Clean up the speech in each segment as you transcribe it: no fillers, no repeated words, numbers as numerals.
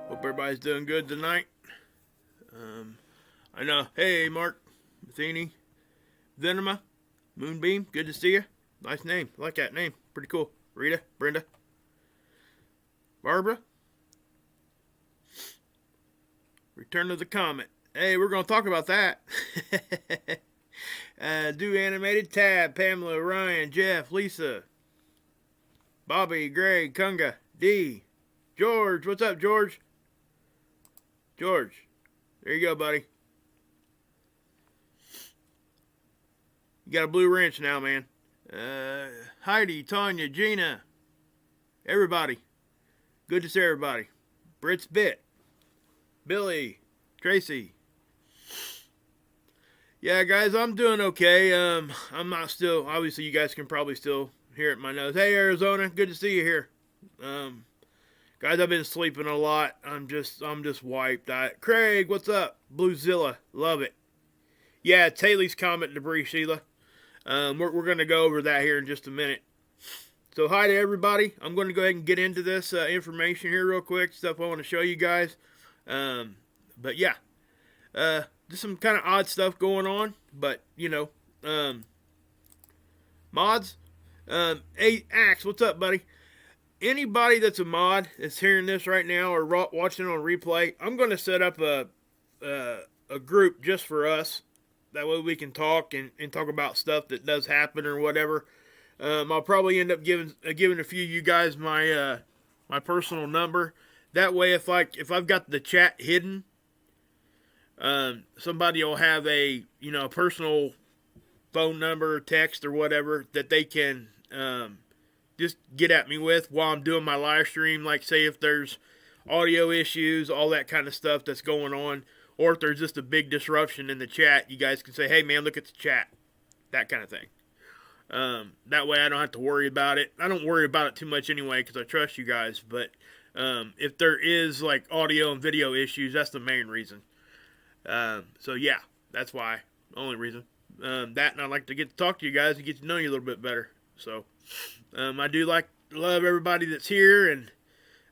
Hope everybody's doing good tonight. I know. Hey, Mark, Matheny, Venema, Moonbeam, good to see you. Nice name. I like that name. Pretty cool. Rita, Brenda, Barbara. Return of the Comet. Hey, we're going to talk about that. Do Animated, Tab, Pamela, Ryan, Jeff, Lisa, Bobby, Greg, Kunga, D, George. What's up, George? George. There you go, buddy. You got a blue wrench now, man. Heidi, Tanya, Gina, everybody. Good to see everybody. Brit's Bit, Billy, Tracy. Yeah, guys, I'm doing okay. I'm not still. Obviously, you guys can probably still hear it in my nose. Hey, Arizona, good to see you here. Guys, I've been sleeping a lot. I'm just wiped. Craig, what's up? Bluezilla, love it. Yeah, it's Haley's Comet debris, Sheila. We're going to go over that here in just a minute. So hi to everybody. I'm going to go ahead and get into this information here real quick. Stuff I want to show you guys. But yeah, just some kind of odd stuff going on. But, you know, mods. Hey, Axe, what's up, buddy? Anybody that's a mod that's hearing this right now or watching it on replay, I'm going to set up a group just for us. That way we can talk and talk about stuff that does happen or whatever. I'll probably end up giving a few of you guys my my personal number. That way, if I've got the chat hidden, somebody will have a personal phone number, text, or whatever that they can just get at me with while I'm doing my live stream. Like, say if there's audio issues, all that kind of stuff that's going on, or if there's just a big disruption in the chat, you guys can say, "Hey, man, look at the chat," that kind of thing. That way I don't have to worry about it. I don't worry about it too much anyway because I trust you guys. But if there is like audio and video issues, that's the main reason. So yeah, that's why. Only reason. That, and I'd like to get to talk to you guys and get to know you a little bit better. So I do love everybody that's here.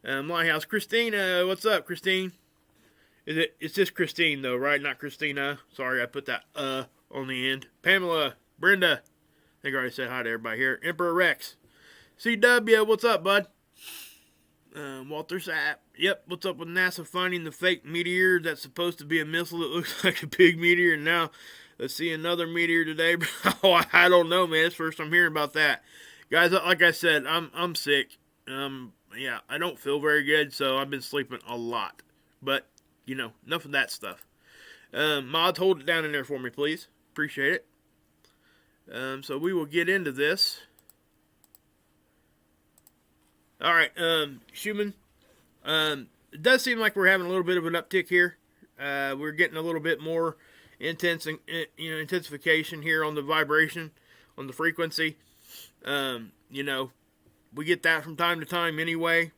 And my house, Christina, what's up, Christine? It's just Christine though, right? Not Christina. Sorry, I put that on the end. Pamela, Brenda. I think I already said hi to everybody here. Emperor Rex. CW, what's up, bud? Walter Sapp. Yep, what's up with NASA finding the fake meteor that's supposed to be a missile that looks like a big meteor, and now let's see another meteor today. Oh, I don't know, man. It's the first I'm hearing about that. Guys, like I said, I'm sick. Yeah, I don't feel very good, so I've been sleeping a lot. But, enough of that stuff. Mods, hold it down in there for me, please. Appreciate it. So we will get into this. All right, Schumann. It does seem like we're having a little bit of an uptick here. We're getting a little bit more intensification here on the vibration, on the frequency. We get that from time to time anyway.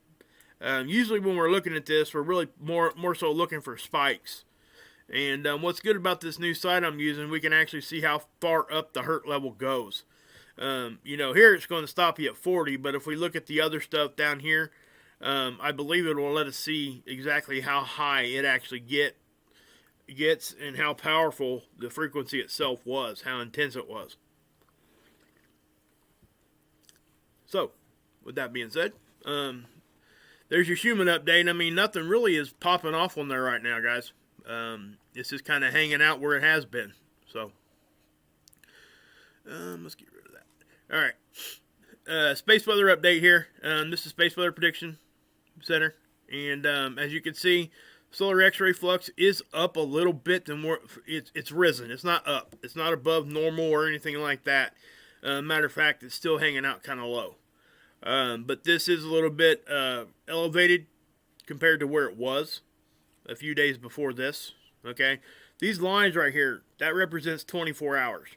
Usually when we're looking at this, we're really more so looking for spikes. And what's good about this new site I'm using, we can actually see how far up the Hz level goes. Here it's going to stop you at 40, but if we look at the other stuff down here, I believe it will let us see exactly how high it actually gets and how powerful the frequency itself was, how intense it was. So, with that being said, there's your Schumann update. I mean, nothing really is popping off on there right now, guys. It's just kind of hanging out where it has been. So, let's get rid of that. All right. Space weather update here. This is Space Weather Prediction Center. And as you can see, solar X-ray flux is up a little bit. It's risen. It's not up. It's not above normal or anything like that. Matter of fact, it's still hanging out kind of low. But this is a little bit elevated compared to where it was a few days before this. Okay, these lines right here, that represents 24 hours.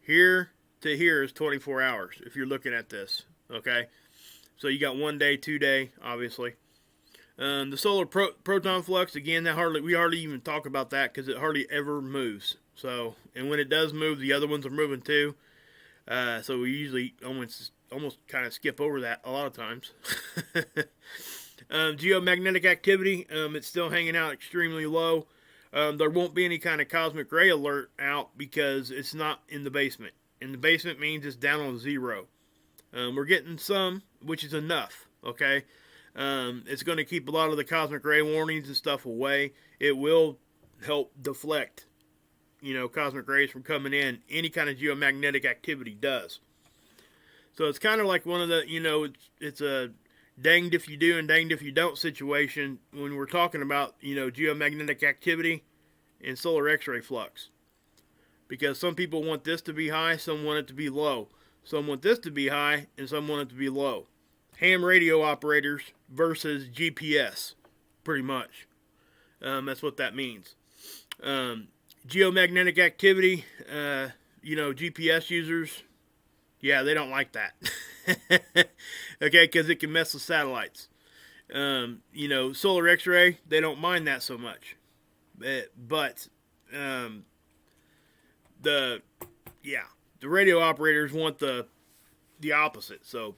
Here to here is 24 hours if you're looking at this. Okay, so you got 1 day, 2 day, obviously. The solar proton flux, again, we hardly even talk about that because it hardly ever moves. So, and when it does move, the other ones are moving too. So we usually almost kind of skip over that a lot of times. Geomagnetic activity, it's still hanging out extremely low. There won't be any kind of cosmic ray alert out because it's not in the basement. In the basement means it's down on zero. We're getting some, which is enough, okay? It's going to keep a lot of the cosmic ray warnings and stuff away. It will help deflect, cosmic rays from coming in. Any kind of geomagnetic activity does. So it's kind of like one of the, it's a danged if you do and danged if you don't situation when we're talking about, geomagnetic activity and solar X-ray flux. Because some people want this to be high, some want it to be low. Some want this to be high, and some want it to be low. Ham radio operators versus GPS, pretty much. That's what that means. Geomagnetic activity, GPS users, yeah, they don't like that. Okay, because it can mess with satellites. Solar X-ray, they don't mind that so much. But the radio operators want the opposite. So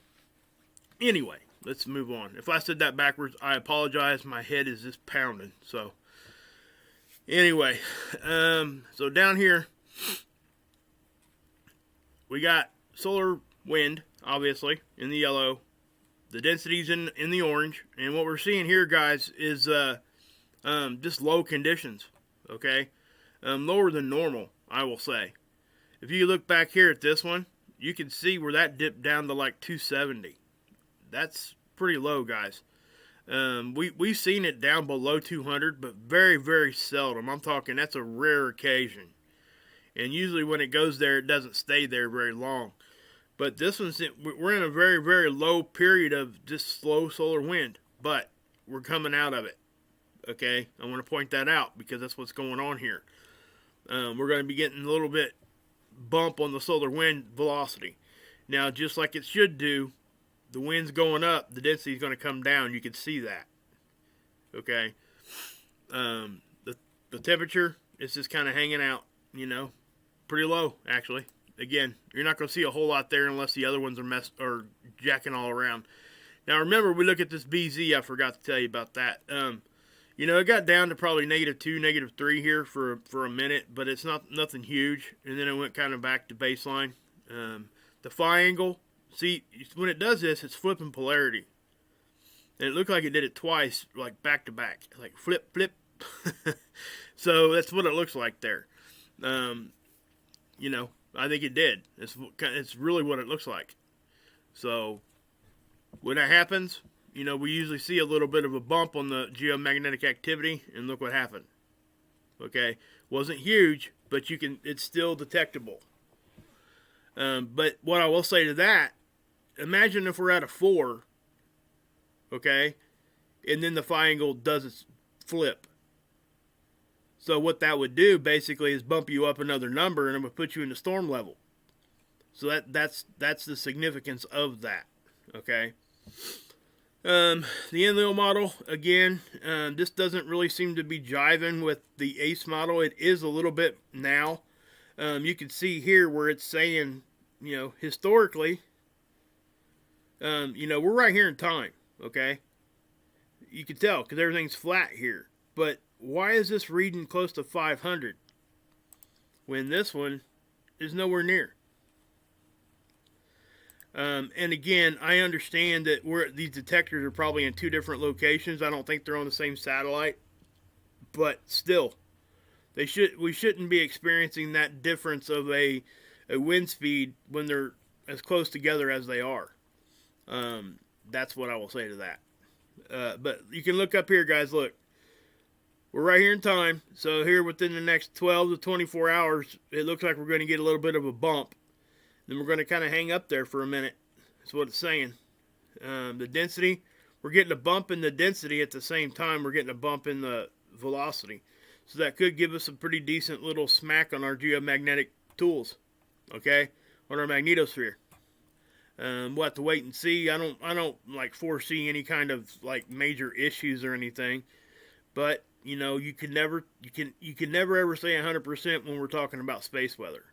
anyway, let's move on. If I said that backwards, I apologize. My head is just pounding. So anyway, so down here we got solar wind, obviously, in the yellow. The density's in the orange. And what we're seeing here, guys, is just low conditions. Okay? Lower than normal, I will say. If you look back here at this one, you can see where that dipped down to like 270. That's pretty low, guys. We've seen it down below 200, but very, very seldom. I'm talking that's a rare occasion. And usually when it goes there, it doesn't stay there very long. But this one's, we're in a very, very low period of just slow solar wind. But we're coming out of it. Okay? I want to point that out because that's what's going on here. We're going to be getting a little bit bump on the solar wind velocity. Now, just like it should do, the wind's going up, the density is going to come down. You can see that. Okay? The temperature is just kind of hanging out, pretty low, actually. Again, you're not going to see a whole lot there unless the other ones are jacking all around. Now, remember, we look at this BZ. I forgot to tell you about that. It got down to probably -2, -3 here for a minute, but it's nothing huge. And then it went kind of back to baseline. The phi angle, see, when it does this, it's flipping polarity. And it looked like it did it twice, like back to back, like flip, flip. So that's what it looks like there. I think it did. It's really what it looks like. So when that happens, we usually see a little bit of a bump on the geomagnetic activity, and look what happened. Okay, wasn't huge, but it's still detectable. But what I will say to that, imagine if we're at a 4, okay, and then the phi angle does its flip. So what that would do basically is bump you up another number, and it would put you in the storm level. So that's the significance of that. Okay. The Enlil model, again, this doesn't really seem to be jiving with the ACE model. It is a little bit now. You can see here where it's saying, historically, we're right here in time, okay? You can tell because everything's flat here. But why is this reading close to 500 when this one is nowhere near? And again, I understand that these detectors are probably in 2 different locations. I don't think they're on the same satellite, but still, we shouldn't be experiencing that difference of a wind speed when they're as close together as they are. That's what I will say to that. But you can look up here, guys. Look, we're right here in time. So here within the next 12 to 24 hours, it looks like we're going to get a little bit of a bump. Then we're going to kind of hang up there for a minute. That's what it's saying. The density, we're getting a bump in the density at the same time we're getting a bump in the velocity. So that could give us a pretty decent little smack on our geomagnetic tools. Okay? On our magnetosphere. We'll have to wait and see. I don't like foresee any kind of like major issues or anything. But, you can never ever say 100% when we're talking about space weather.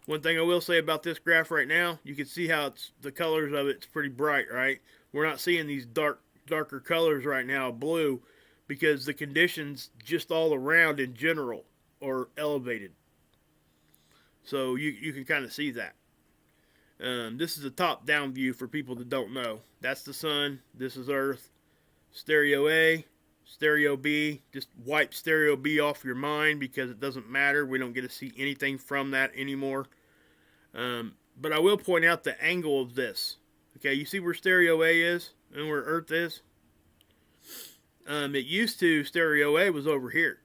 One thing I will say about this graph right now, you can see how the colors of it's pretty bright, right? We're not seeing these dark darker colors right now, blue, because the conditions just all around in general are elevated. So you can kind of see that. This is a top-down view for people that don't know. That's the sun. This is Earth. Stereo A, Stereo B. Just wipe Stereo B off your mind because it doesn't matter. We don't get to see anything from that anymore. But I will point out the angle of this. Okay, you see where Stereo A is and where Earth is? It used to, Stereo A was over here.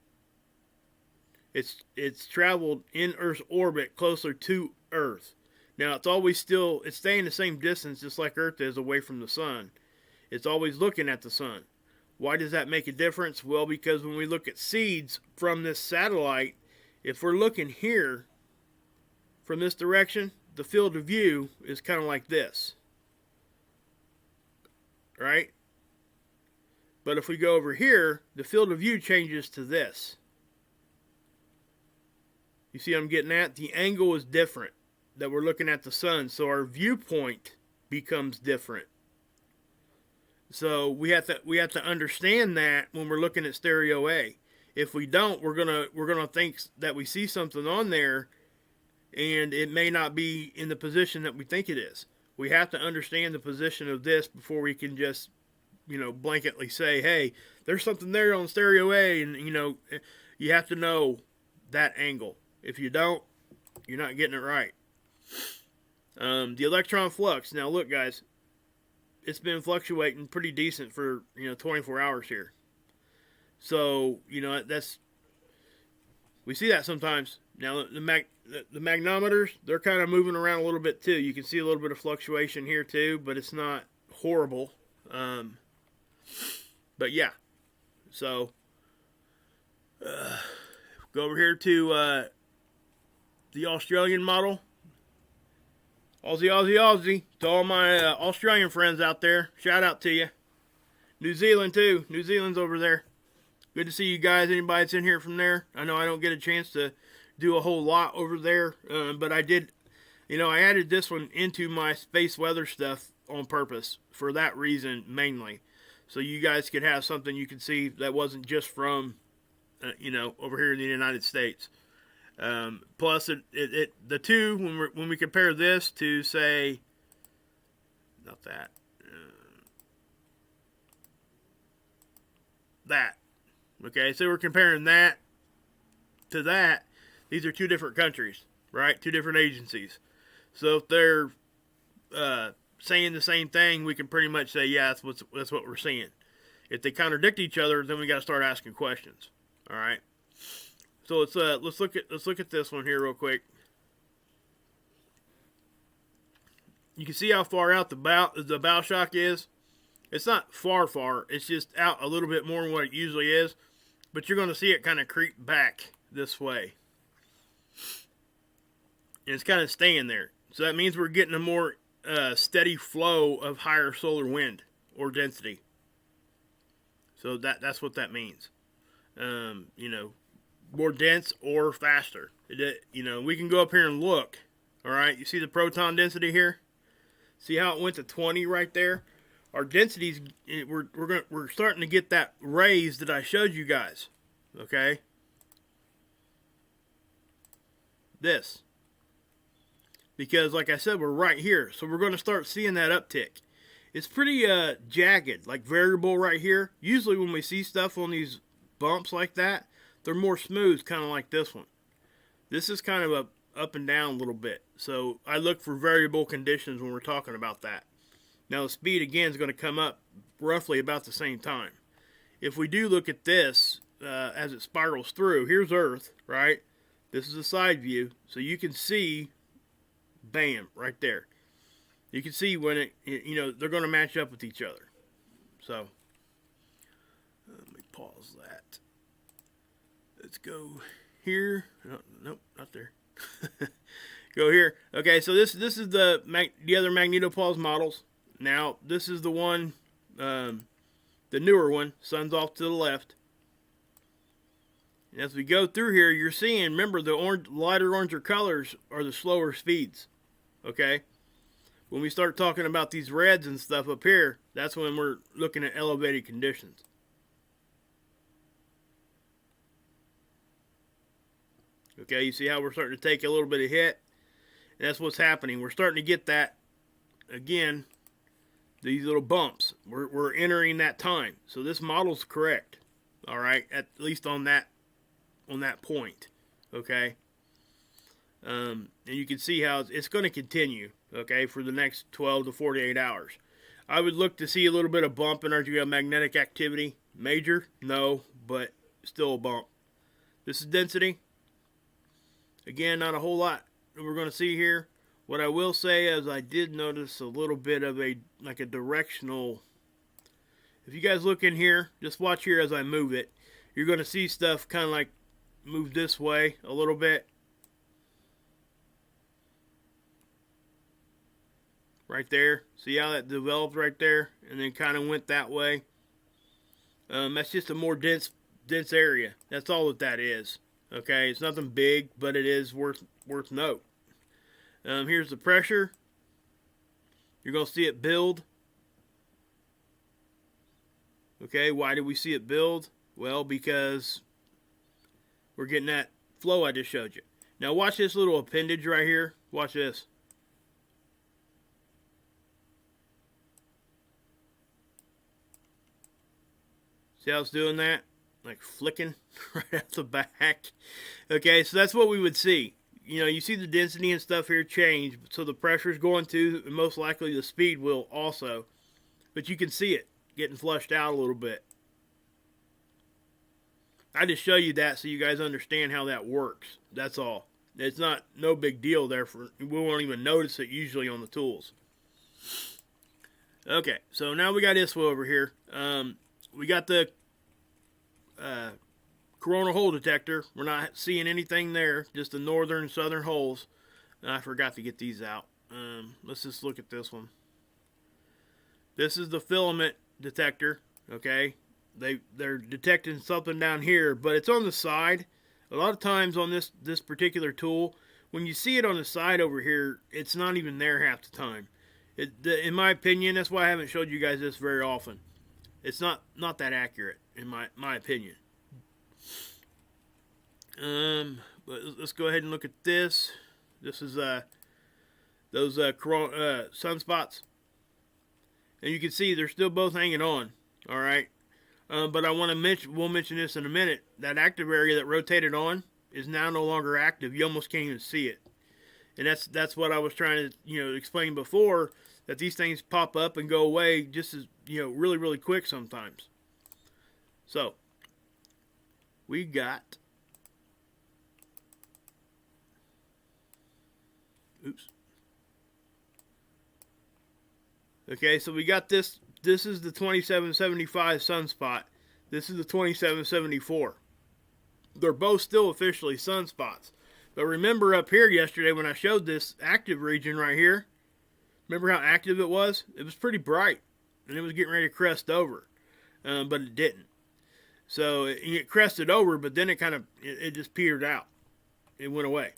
It's traveled in Earth's orbit closer to Earth. Now, it's staying the same distance just like Earth is away from the sun. It's always looking at the sun. Why does that make a difference? Well, because when we look at seeds from this satellite, if we're looking here from this direction, the field of view is kind of like this. Right? But if we go over here, the field of view changes to this. You see what I'm getting at? The angle is different that we're looking at the sun, so our viewpoint becomes different. So we have to understand that when we're looking at Stereo A. If we don't, we're gonna think that we see something on there, and it may not be in the position that we think it is. We have to understand the position of this before we can just, blanketly say, hey, there's something there on Stereo A, and you have to know that angle. If you don't, you're not getting it right. The electron flux. Now look, guys, it's been fluctuating pretty decent for 24 hours here. So we see that sometimes. Now the magnometers, they're kind of moving around a little bit too. You can see a little bit of fluctuation here too, but it's not horrible. But yeah, so go over here to the Australian model. Aussie. To all my Australian friends out there, shout out to you. New Zealand too. New Zealand's over there. Good to see you guys. Anybody that's in here from there? I know I don't get a chance to do a whole lot over there, but I did. I added this one into my space weather stuff on purpose for that reason mainly, so you guys could have something you could see that wasn't just from, over here in the United States. Plus, the two, when we compare this to, say, not that, that, okay, so we're comparing that to that. These are two different countries, right? Two different agencies. So if they're saying the same thing, we can pretty much say, yeah, that's what we're seeing. If they contradict each other, then we got to start asking questions. All right. So let's look at this one here real quick. You can see how far out the bow shock is. It's not far. It's just out a little bit more than what it usually is. But you're going to see it kind of creep back this way. And it's kind of staying there. So that means we're getting a more steady flow of higher solar wind or density. So that's what that means. More dense or faster. We can go up here and look. All right, you see the proton density here? See how it went to 20 right there? Our densities, we're starting to get that raise that I showed you guys. Okay? This. Because like I said, we're right here. So we're going to start seeing that uptick. It's pretty jagged, like variable right here. Usually when we see stuff on these bumps like that, they're more smooth, kind of like this one. This is kind of up and down a little bit. So I look for variable conditions when we're talking about that. Now the speed again is going to come up roughly about the same time. If we do look at this as it spirals through, here's Earth, right? This is a side view. So you can see, bam, right there. You can see when they're going to match up with each other. So let me pause that. Let's go here. Nope, not there. Go here. Okay, so this is the other Magnetosphere models. Now this is the one, the newer one. Sun's off to the left. And as we go through here, you're seeing. Remember, the lighter oranger colors are the slower speeds. Okay, When we start talking about these reds and stuff up here, that's when we're looking at elevated conditions. Okay, you see how we're starting to take a little bit of hit? And that's what's happening. We're starting to get that, again, these little bumps. We're entering that time. So this model's correct. All right, at least on that point. Okay. And you can see how it's going to continue, okay, for the next 12 to 48 hours. I would look to see a little bit of bump in our geomagnetic activity. Major? No, but still a bump. This is density. Again, not a whole lot that we're going to see here. What I will say is I did notice a little bit of a directional. If you guys look in here, just watch here as I move it. You're going to see stuff kind of like move this way a little bit. Right there. See how that developed right there? And then kind of went that way. That's just a more dense area. That's all that is. Okay, it's nothing big, but it is worth note. Here's the pressure. You're going to see it build. Okay, why did we see it build? Well, because we're getting that flow I just showed you. Now watch this little appendage right here. Watch this. See how it's doing that? Like flicking right out the back. Okay, so that's what we would see. You know, you see the density and stuff here change, so the pressure is going to, and most likely the speed will also. But you can see it getting flushed out a little bit. I just show you that so you guys understand how that works. That's all. It's no big deal there. We won't even notice it usually on the tools. Okay, so now we got ISWA over here. We got the coronal hole detector. We're not seeing anything there, just the northern and southern holes. I forgot to get these out. Let's just look at this one. This is the filament detector. Okay, they're detecting something down here, but it's on the side. A lot of times on this particular tool, when you see it on the side over here, it's not even there half the time. In my opinion, that's why I haven't showed you guys this very often. It's not that accurate in my opinion. But let's go ahead and look at this. This is those sunspots, and you can see they're still both hanging on. All right, but I want to mention. We'll mention this in a minute. That active area that rotated on is now no longer active. You almost can't even see it, and that's what I was trying to explain before. That these things pop up and go away just as really really quick sometimes. So we got. Oops. Okay, so we got this. This is the 2775 sunspot. This is the 2774. They're both still officially sunspots. But remember up here yesterday when I showed this active region right here, remember how active it was? It was pretty bright. And it was getting ready to crest over. But it didn't. So it crested over, but then it just petered out. It went away.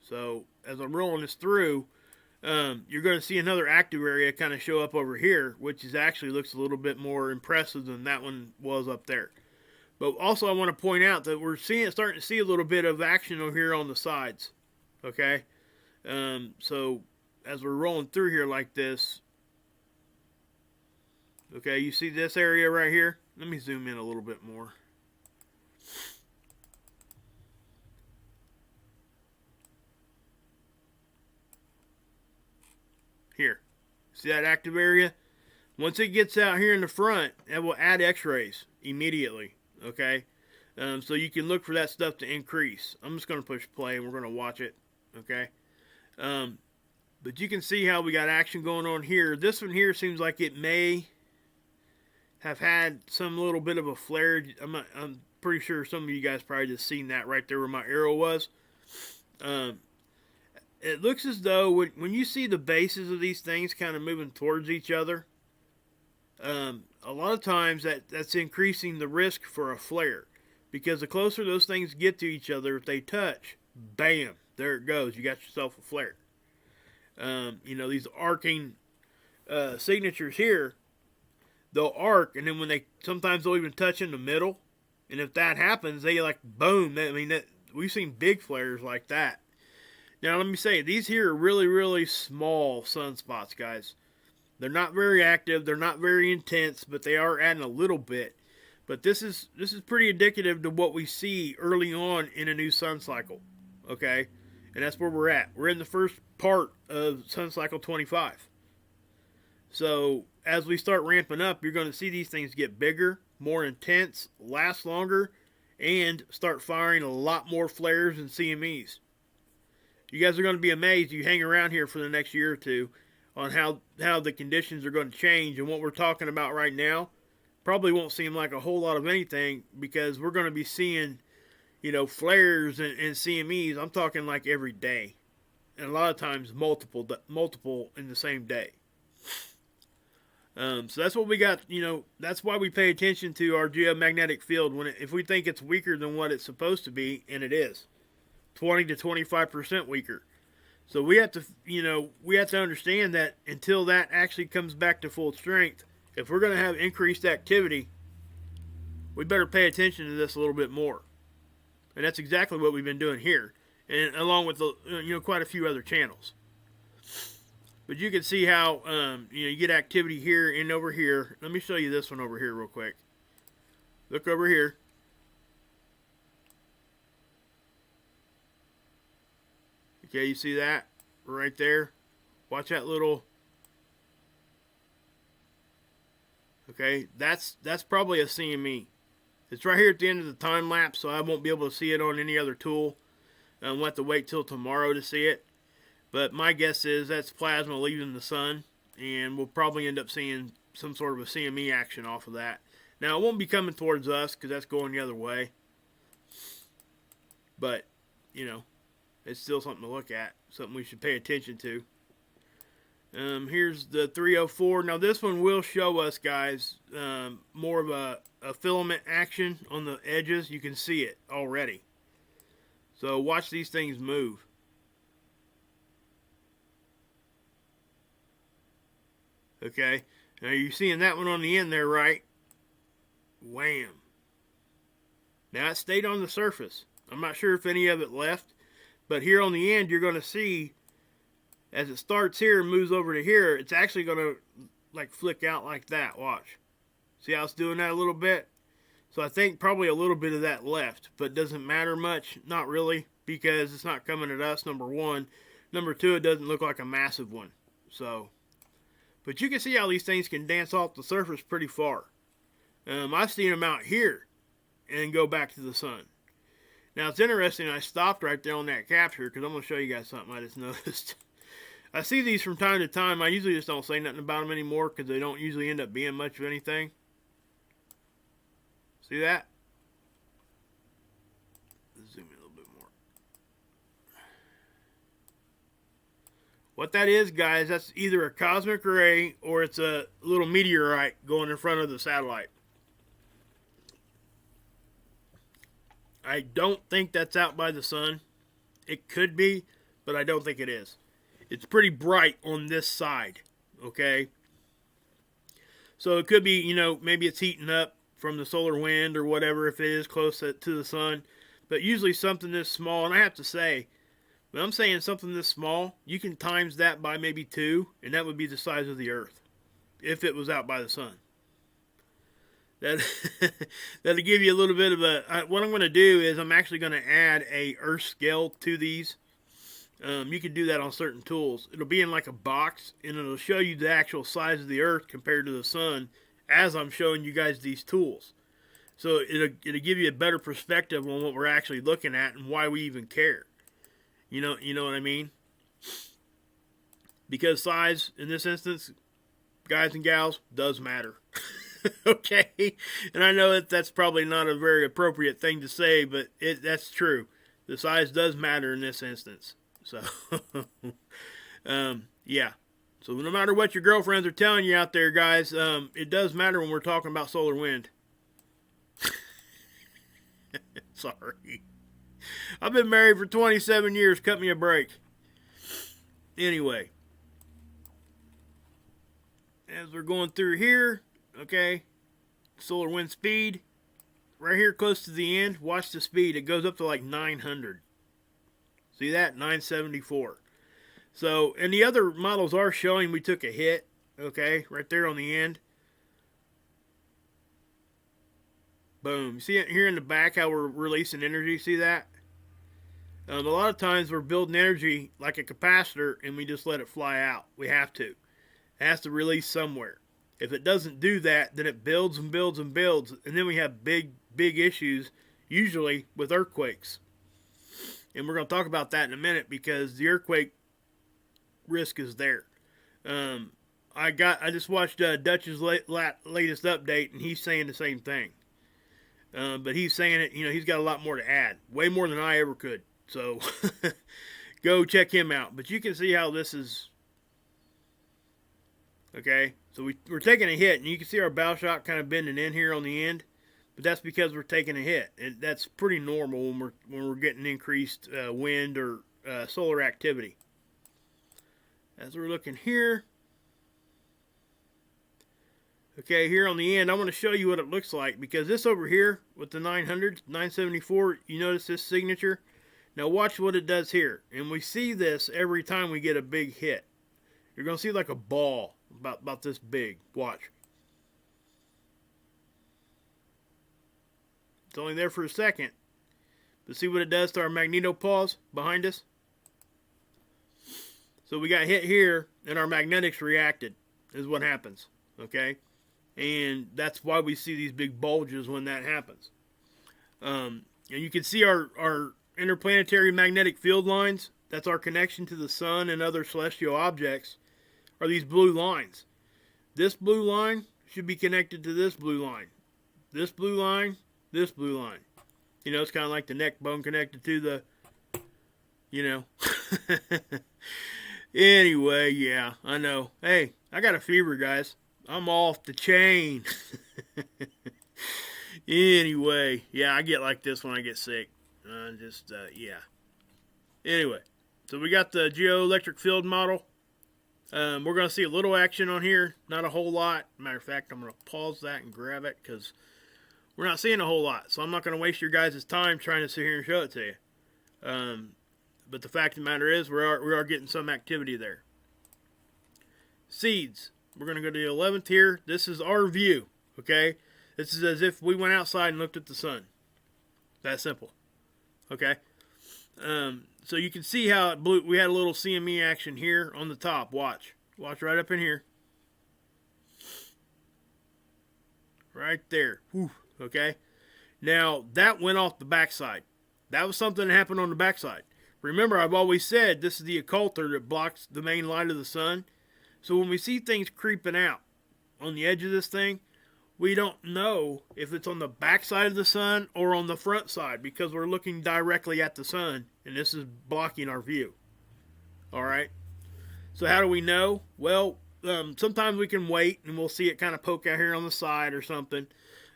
So as I'm rolling this through, you're going to see another active area kind of show up over here, which actually looks a little bit more impressive than that one was up there. But also I want to point out that we're starting to see a little bit of action over here on the sides. Okay? So as we're rolling through here like this, okay, you see this area right here? Let me zoom in a little bit more. Here, see that active area? Once it gets out here in the front, it will add x-rays immediately, okay? So you can look for that stuff to increase. I'm just going to push play and we're going to watch it, okay? But you can see how we got action going on here. This one here seems like it may have had some little bit of a flare. I'm pretty sure some of you guys probably just seen that right there where my arrow was. It looks as though when you see the bases of these things kind of moving towards each other, a lot of times that's increasing the risk for a flare. Because the closer those things get to each other, if they touch, bam, there it goes. You got yourself a flare. These arcing signatures here, they'll arc, and then when sometimes they'll even touch in the middle, and if that happens, they like boom. We've seen big flares like that. Now let me say, these here are really, really small sunspots, guys. They're not very active, they're not very intense, but they are adding a little bit. But this is pretty indicative to what we see early on in a new sun cycle. Okay? And that's where we're at. We're in the first part of sun cycle 25. So as we start ramping up, you're going to see these things get bigger, more intense, last longer, and start firing a lot more flares and CMEs. You guys are going to be amazed. You hang around here for the next year or two on how the conditions are going to change, and what we're talking about right now probably won't seem like a whole lot of anything, because we're going to be seeing, flares and CMEs. I'm talking like every day, and a lot of times multiple in the same day. So that's what we got. That's why we pay attention to our geomagnetic field if we think it's weaker than what it's supposed to be, and it is 20 to 25% weaker. So we have to understand that until that actually comes back to full strength, if we're going to have increased activity, we better pay attention to this a little bit more. And that's exactly what we've been doing here, and along with quite a few other channels. But you can see how you get activity here and over here. Let me show you this one over here real quick. Look over here. Okay, you see that right there? Watch that little. Okay, that's probably a CME. It's right here at the end of the time lapse, so I won't be able to see it on any other tool. We'll have to wait till tomorrow to see it. But my guess is that's plasma leaving the sun, and we'll probably end up seeing some sort of a CME action off of that. Now, it won't be coming towards us because that's going the other way. But, it's still something to look at, something we should pay attention to. Here's the 304. Now, this one will show us, guys, more of a filament action on the edges. You can see it already. So watch these things move. Okay, now you're seeing that one on the end there, right? Wham. Now it stayed on the surface. I'm not sure if any of it left, but here on the end you're going to see, as it starts here and moves over to here, it's actually going to like flick out like that. Watch. See how it's doing that a little bit? So I think probably a little bit of that left, but it doesn't matter much. Not really, because it's not coming at us, number one. Number two, it doesn't look like a massive one. So... but you can see how these things can dance off the surface pretty far. I've seen them out here and go back to the sun. Now, it's interesting, I stopped right there on that capture because I'm going to show you guys something I just noticed. I see these from time to time. I usually just don't say nothing about them anymore because they don't usually end up being much of anything. See that? Zoom in a little bit more. What that is, guys, that's either a cosmic ray or it's a little meteorite going in front of the satellite. I don't think that's out by the sun. It could be, but I don't think it is. It's pretty bright on this side, okay? So it could be, maybe it's heating up from the solar wind or whatever if it is close to the sun. But usually something this small, and I have to say, when I'm saying something this small, you can times that by maybe 2, and that would be the size of the Earth, if it was out by the sun. That'll give you a little bit of what I'm going to do is I'm actually going to add a Earth scale to these. You can do that on certain tools. It'll be in like a box, and it'll show you the actual size of the Earth compared to the sun as I'm showing you guys these tools. So it'll give you a better perspective on what we're actually looking at and why we even care. You know what I mean? Because size, in this instance, guys and gals, does matter. Okay? And I know that's probably not a very appropriate thing to say, but that's true. The size does matter in this instance. So, yeah. So no matter what your girlfriends are telling you out there, guys, it does matter when we're talking about solar wind. Sorry. I've been married for 27 years. Cut me a break. Anyway. as we're going through here, okay, solar wind speed, right here close to the end, watch the speed. It goes up to like 900. See that? 974. So, and the other models are showing we took a hit, okay, right there on the end. Boom. You see it here in the back how we're releasing energy? See that? A lot of times we're building energy like a capacitor and we just let it fly out. We have to. It has to release somewhere. If it doesn't do that, then it builds and builds and builds, and then we have big issues, usually with earthquakes. And we're going to talk about that in a minute because the earthquake risk is there. I just watched Dutch's latest update, and he's saying the same thing. But he's saying it, he's got a lot more to add, way more than I ever could. So go check him out. But you can see how this is. Okay, so we're taking a hit, and you can see our bow shock kind of bending in here on the end. But that's because we're taking a hit, and that's pretty normal when we're getting increased wind or solar activity. As we're looking here, okay, here on the end, I want to show you what it looks like because this over here with the 900, 974, you notice this signature. Now watch what it does here, and we see this every time we get a big hit. You're gonna see like a ball about this big. Watch. It's only there for a second. But see what it does to our magnetopause behind us? So we got hit here, and our magnetics reacted, is what happens. Okay? And that's why we see these big bulges when that happens. And you can see our interplanetary magnetic field lines. That's our connection to the sun and other celestial objects, are these blue lines. This blue line should be connected to this blue line. This blue line, this blue line. It's kind of like the neck bone connected to the, Anyway, yeah, I know. Hey, I got a fever, guys. I'm off the chain. Anyway, yeah, I get like this when I get sick. Yeah. Anyway, so we got the geoelectric field model. We're going to see a little action on here, not a whole lot. Matter of fact, I'm going to pause that and grab it because we're not seeing a whole lot. So I'm not going to waste your guys' time trying to sit here and show it to you. But the fact of the matter is, we are getting some activity there. Seeds. We're going to go to the 11th here. This is our view, okay? This is as if we went outside and looked at the sun. That simple, okay? So you can see how it blew. We had a little CME action here on the top. Watch right up in here. Right there. Whew, okay? Now, that went off the backside. That was something that happened on the backside. Remember, I've always said this is the occulter that blocks the main light of the sun. So when we see things creeping out on the edge of this thing, we don't know if it's on the back side of the sun or on the front side because we're looking directly at the sun, and this is blocking our view. All right? So how do we know? Well, sometimes we can wait, and we'll see it kind of poke out here on the side or something.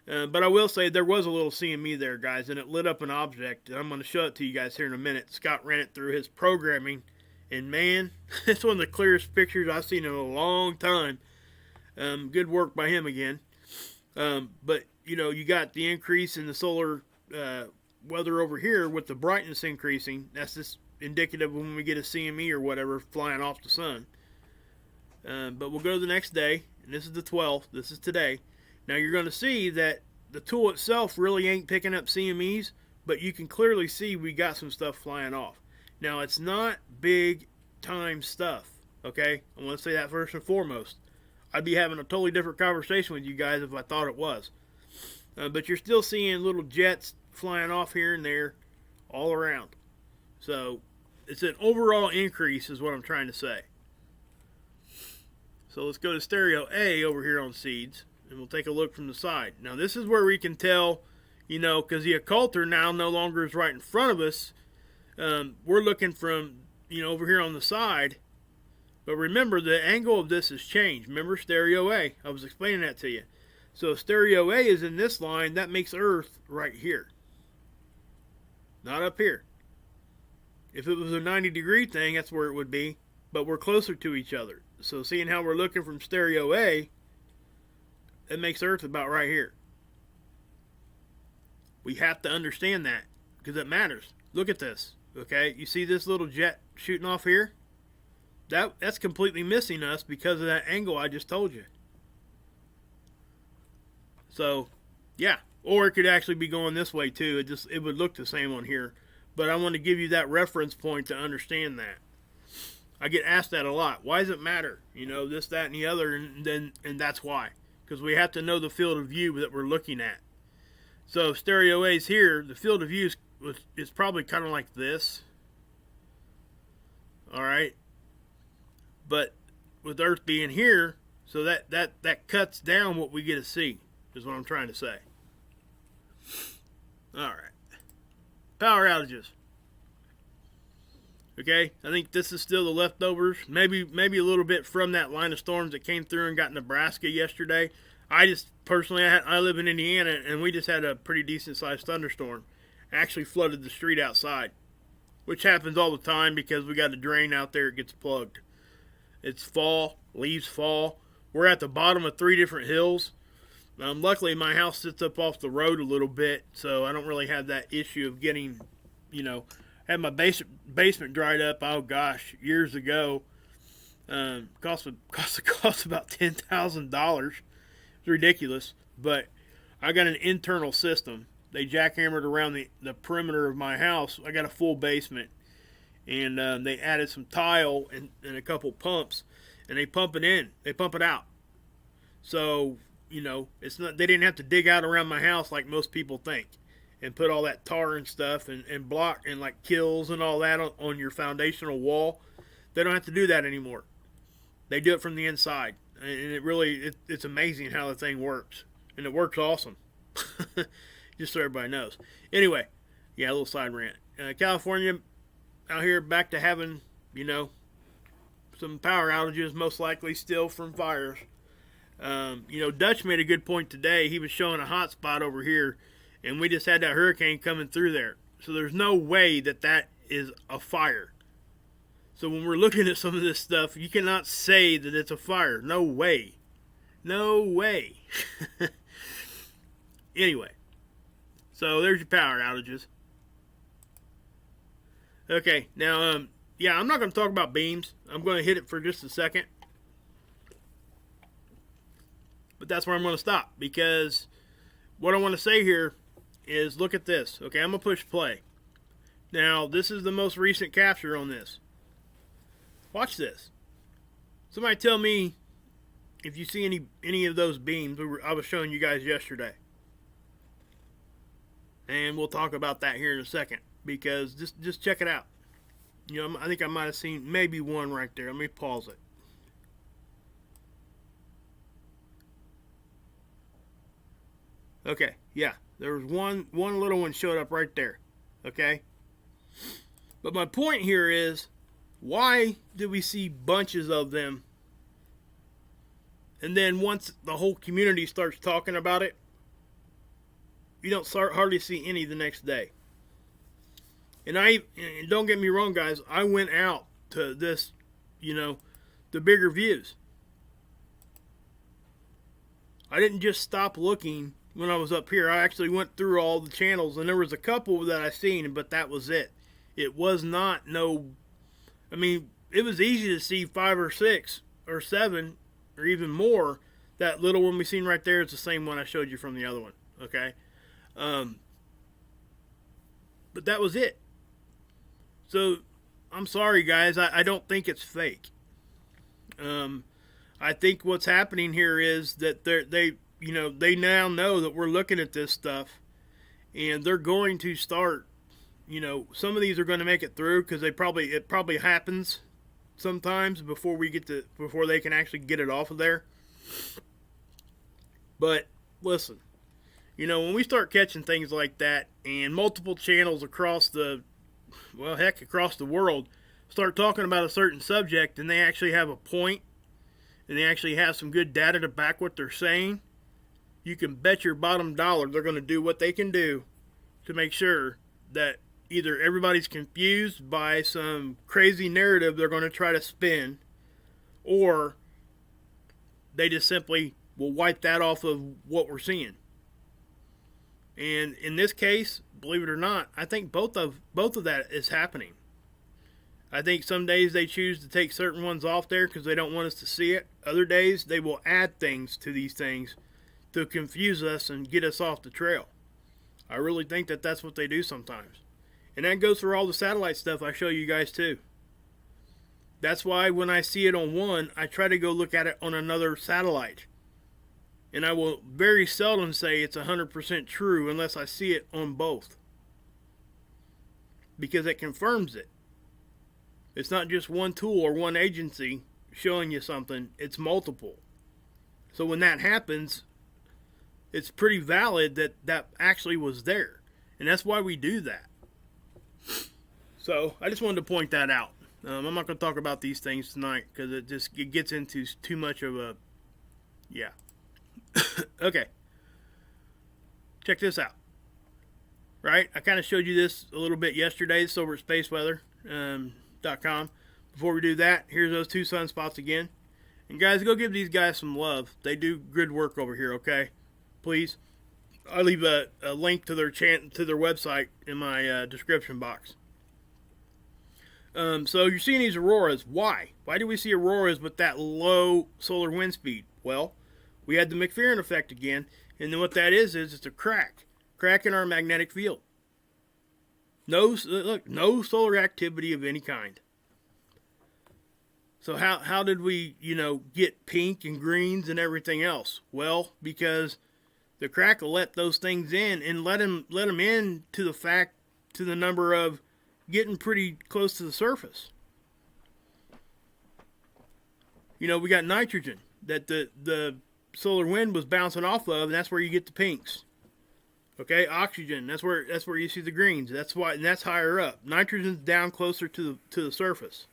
But I will say there was a little CME there, guys, and it lit up an object. And I'm going to show it to you guys here in a minute. Scott ran it through his programming, and man, it's one of the clearest pictures I've seen in a long time. Good work by him again. But, you got the increase in the solar weather over here with the brightness increasing. That's just indicative of when we get a CME or whatever flying off the sun. But we'll go to the next day, and this is the 12th. This is today. Now you're going to see that the tool itself really ain't picking up CMEs, but you can clearly see we got some stuff flying off. Now it's not big time stuff, okay? I want to say that first and foremost. I'd be having a totally different conversation with you guys if I thought it was. But you're still seeing little jets flying off here and there all around. So it's an overall increase is what I'm trying to say. So let's go to stereo A over here on seeds. And we'll take a look from the side. Now this is where we can tell, because the occulter now no longer is right in front of us. We're looking from, over here on the side. But remember, the angle of this has changed. Remember stereo A? I was explaining that to you. So if stereo A is in this line, that makes Earth right here. Not up here. If it was a 90-degree thing, that's where it would be. But we're closer to each other. So seeing how we're looking from stereo A, it makes Earth about right here. We have to understand that because it matters. Look at this. Okay, you see this little jet shooting off here? That's completely missing us because of that angle I just told you. So, yeah. Or it could actually be going this way too. It would look the same on here. But I want to give you that reference point to understand that. I get asked that a lot. Why does it matter? You know, this, that, and the other, and that's why. Because we have to know the field of view that we're looking at. So if stereo A is here, the field of view is probably kind of like this. Alright? But with Earth being here, so that cuts down what we get to see, is what I'm trying to say. Alright. Power outages. Okay, I think this is still the leftovers. Maybe a little bit from that line of storms that came through and got Nebraska yesterday. I just personally, I live in Indiana, and we just had a pretty decent sized thunderstorm. Actually flooded the street outside, which happens all the time because we got a drain out there. It gets plugged. It's fall, leaves fall. We're at the bottom of 3 different hills. Luckily, my house sits up off the road a little bit, so I don't really have that issue of getting, had my basement dried up. Oh gosh, years ago, cost about $10,000. It's ridiculous, but I got an internal system. They jackhammered around the perimeter of my house. I got a full basement, and they added some tile and a couple pumps, and they pump it in. They pump it out. So it's not. They didn't have to dig out around my house like most people think, and put all that tar and stuff and block and like kills and all that on your foundational wall. They don't have to do that anymore. They do it from the inside, and it's amazing how the thing works, and it works awesome. Just so everybody knows. Anyway, yeah, a little side rant. California out here back to having some power outages, most likely still from fires. Dutch made a good point today. He was showing a hot spot over here, and we just had that hurricane coming through there. So there's no way that is a fire. So when we're looking at some of this stuff, you cannot say that it's a fire. No way. No way. Anyway, so there's your power outages. Okay, now, I'm not going to talk about beams. I'm going to hit it for just a second. But that's where I'm going to stop, because what I want to say here is look at this. Okay, I'm going to push play. Now, this is the most recent capture on this. Watch this. Somebody tell me if you see any of those beams I was showing you guys yesterday. And we'll talk about that here in a second, because just check it out. I think I might have seen maybe one right there. Let me pause it. Okay, yeah, there was one little one showed up right there. Okay, but my point here is, why do we see bunches of them, and then once the whole community starts talking about it, you don't hardly see any the next day? And don't get me wrong, guys, I went out to this, the bigger views. I didn't just stop looking when I was up here. I actually went through all the channels, and there was a couple that I seen, but that was it. It was not it was easy to see 5 or 6 or 7 or even more. That little one we seen right there is the same one I showed you from the other one. Okay, but that was it. So I'm sorry, guys. I don't think it's fake. I think what's happening here is that they now know that we're looking at this stuff, and they're going to start. Some of these are going to make it through because it probably happens sometimes before they can actually get it off of there. But listen, when we start catching things like that, and multiple channels across the world start talking about a certain subject, and they actually have a point, and they actually have some good data to back what they're saying, you can bet your bottom dollar they're going to do what they can do to make sure that either everybody's confused by some crazy narrative they're going to try to spin, or they just simply will wipe that off of what we're seeing. And in this case, believe it or not, I think both of that is happening. I think some days they choose to take certain ones off there because they don't want us to see it. Other days they will add things to these things to confuse us and get us off the trail. I really think that that's what they do sometimes. And that goes for all the satellite stuff I show you guys too. That's why when I see it on one, I try to go look at it on another satellite. And I will very seldom say it's 100% true unless I see it on both. Because it confirms it. It's not just one tool or one agency showing you something, it's multiple. So when that happens, it's pretty valid that that actually was there. And that's why we do that. So I just wanted to point that out. I'm not going to talk about these things tonight because it gets into too much of a... Yeah. Okay. Check this out. Right? I kind of showed you this a little bit yesterday. It's over at spaceweather.com. Before we do that, here's those two sunspots again. And guys, go give these guys some love. They do good work over here, okay? Please. I'll leave a link to their website in my description box. So you're seeing these auroras. Why? Why do we see auroras with that low solar wind speed? Well, we had the McPherson effect again, and then what that is it's a crack in our magnetic field. No solar activity of any kind. So how did we, get pink and greens and everything else? Well, because the crack will let those things in and let them in to the number of getting pretty close to the surface. We got nitrogen that the solar wind was bouncing off of, and that's where you get the pinks. Okay, oxygen, that's where you see the greens. That's why, and that's higher up. Nitrogen's down closer to the surface.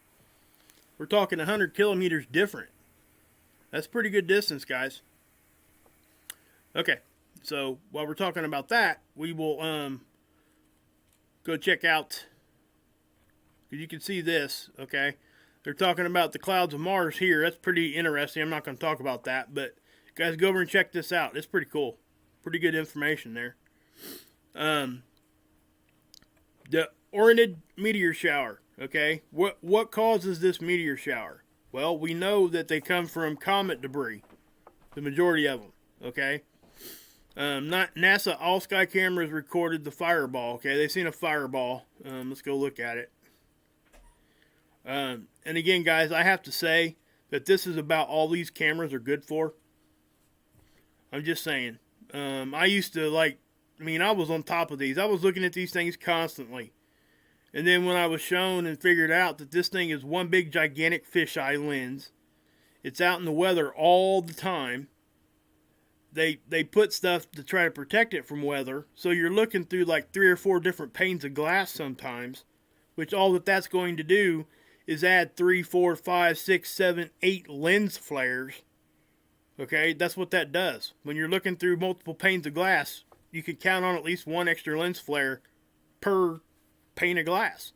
We're talking 100 kilometers different. That's pretty good distance, guys. Okay, so while we're talking about that, we will go check out, because you can see this, okay? They're talking about the clouds of Mars here. That's pretty interesting. I'm not going to talk about that, but guys, go over and check this out. It's pretty cool. Pretty good information there. The Auroral meteor shower, okay? What causes this meteor shower? Well, we know that they come from comet debris, the majority of them, okay? NASA all-sky cameras recorded the fireball, okay? They seen a fireball. Let's go look at it. And again, guys, I have to say that this is about all these cameras are good for. I'm just saying. I used to I was on top of these. I was looking at these things constantly. And then when I was shown and figured out that this thing is one big gigantic fisheye lens, it's out in the weather all the time. They put stuff to try to protect it from weather. So you're looking through like 3 or 4 different panes of glass sometimes, which all that's going to do is add 3, 4, 5, 6, 7, 8 lens flares. Okay, that's what that does. When you're looking through multiple panes of glass, you can count on at least one extra lens flare per pane of glass.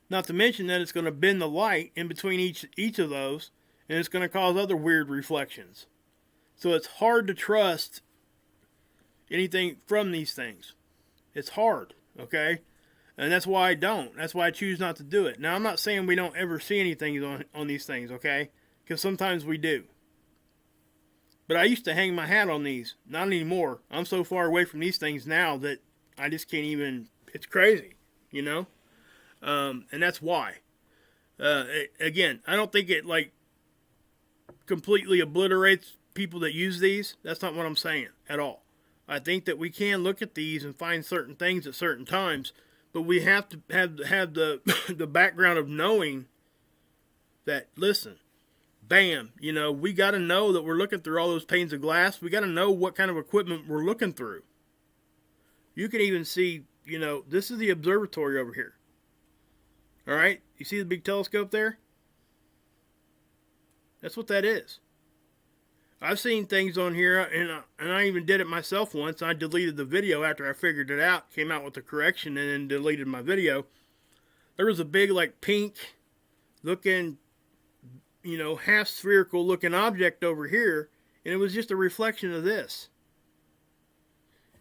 Not to mention that it's going to bend the light in between each of those, and it's going to cause other weird reflections. So it's hard to trust anything from these things. It's hard, okay? And that's why I don't. That's why I choose not to do it. Now, I'm not saying we don't ever see anything on these things, okay? Because sometimes we do. But I used to hang my hat on these. Not anymore. I'm so far away from these things now that I just can't even... It's crazy, And that's why. Again, I don't think it, completely obliterates people that use these. That's not what I'm saying at all. I think that we can look at these and find certain things at certain times, but we have to have the the background of knowing that, listen, bam, we got to know that we're looking through all those panes of glass. We got to know what kind of equipment we're looking through. You can even see, this is the observatory over here. All right, you see the big telescope there? That's what that is. I've seen things on here, and I even did it myself once. I deleted the video after I figured it out, came out with the correction, and then deleted my video. There was a big, pink-looking half spherical looking object over here, and it was just a reflection of this.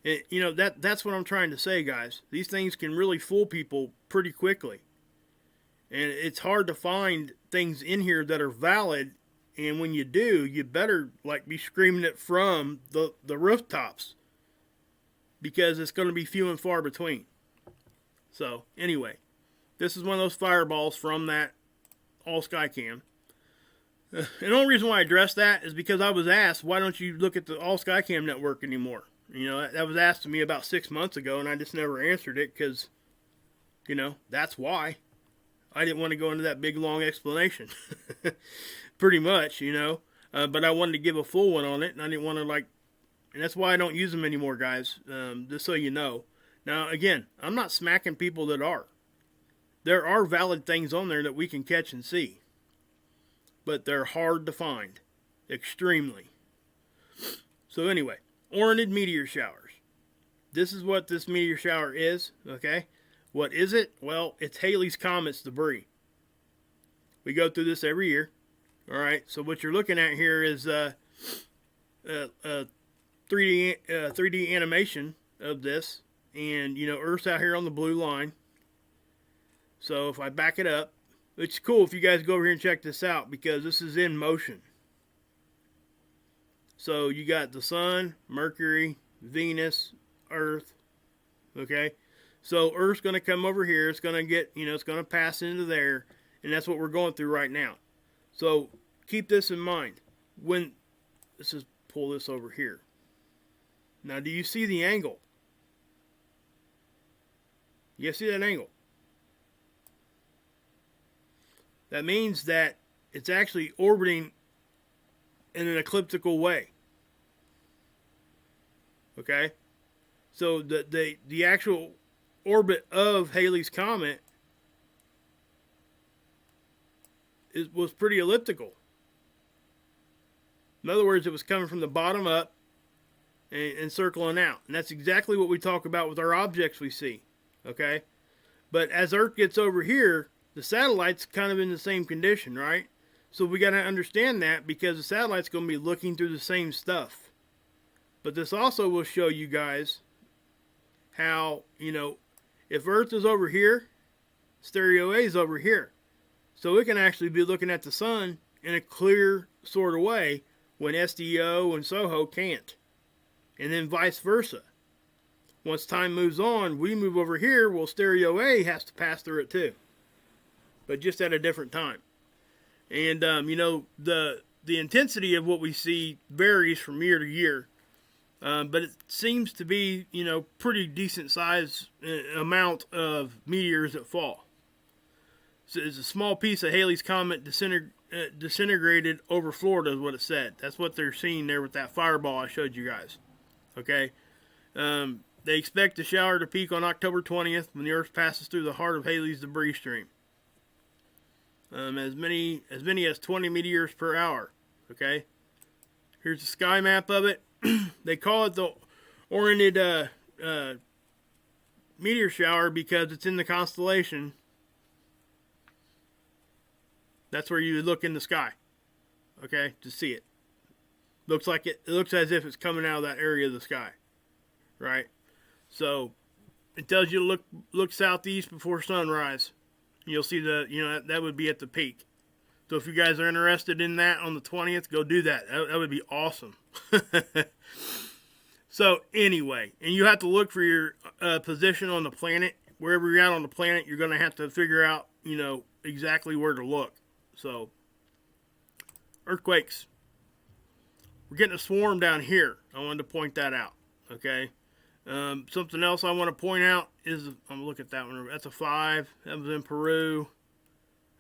That's what I'm trying to say, guys. These things can really fool people pretty quickly. And it's hard to find things in here that are valid. And when you do, you better be screaming it from the rooftops, because it's going to be few and far between. So anyway, this is one of those fireballs from that all sky cam. And the only reason why I addressed that is because I was asked, why don't you look at the all sky cam network anymore? That was asked to me about 6 months ago, and I just never answered it because, that's why. I didn't want to go into that big, long explanation. Pretty much, but I wanted to give a full one on it, and I didn't want to, and that's why I don't use them anymore, guys, just so you know. Now, again, I'm not smacking people that are. There are valid things on there that we can catch and see, but they're hard to find, extremely. So anyway, oriented meteor showers. This is what this meteor shower is, okay? What is it? Well, it's Halley's Comet's debris. We go through this every year. All right, so what you're looking at here is 3D animation of this, and Earth's out here on the blue line. So if I back it up, it's cool if you guys go over here and check this out, because this is in motion. So you got the Sun, Mercury, Venus, Earth. Okay, so Earth's going to come over here. It's going to get, it's going to pass into there, and that's what we're going through right now. So keep this in mind. Let's just pull this over here. Now, do you see the angle? You see that angle? That means that it's actually orbiting in an elliptical way. Okay? So the actual orbit of Halley's Comet was pretty elliptical. In other words, it was coming from the bottom up and circling out. And that's exactly what we talk about with our objects we see. Okay? But as Earth gets over here, the satellite's kind of in the same condition, right? So we got to understand that, because the satellite's going to be looking through the same stuff. But this also will show you guys how, if Earth is over here, stereo A is over here. So it can actually be looking at the sun in a clear sort of way when SDO and SOHO can't. And then vice versa. Once time moves on, we move over here, well, stereo A has to pass through it too. But just at a different time. And, the intensity of what we see varies from year to year. But it seems to be, pretty decent size amount of meteors that fall. So it's a small piece of Halley's Comet disintegrated over Florida is what it said. That's what they're seeing there with that fireball I showed you guys. Okay? They expect the shower to peak on October 20th when the Earth passes through the heart of Halley's debris stream. As many as 20 meteors per hour. Okay? Here's the sky map of it. They call it the oriented meteor shower because it's in the constellation. That's where you look in the sky, okay, to see it. Looks like it looks as if it's coming out of that area of the sky, right? So it tells you to look southeast before sunrise. You'll see that would be at the peak. So if you guys are interested in that on the 20th, go do that. That would be awesome. So anyway, and you have to look for your position on the planet. Wherever you're at on the planet, you're going to have to figure out, exactly where to look. So, earthquakes. We're getting a swarm down here. I wanted to point that out. Okay. Something else I want to point out is, I'm going to look at that one. That's a 5. That was in Peru.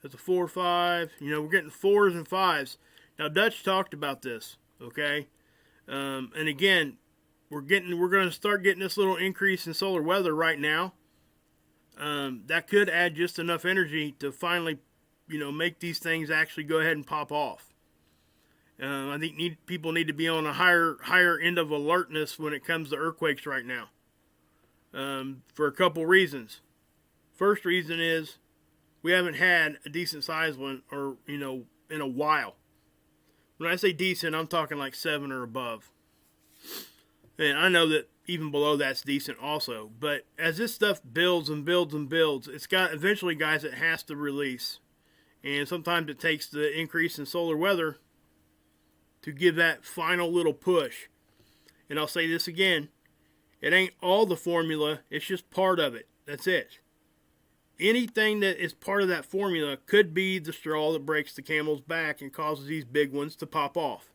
That's a 4, 5. We're getting 4s and 5s. Now, Dutch talked about this. Okay. And again, we're going to start getting this little increase in solar weather right now. That could add just enough energy to finally, make these things actually go ahead and pop off. I think people need to be on a higher end of alertness when it comes to earthquakes right now. For a couple reasons. First reason is we haven't had a decent sized one, or in a while. When I say decent, I'm talking like 7 or above. And I know that even below that's decent also. But as this stuff builds and builds and builds, it's got eventually, guys, it has to release. And sometimes it takes the increase in solar weather to give that final little push. And I'll say this again. It ain't all the formula. It's just part of it. That's it. Anything that is part of that formula could be the straw that breaks the camel's back and causes these big ones to pop off.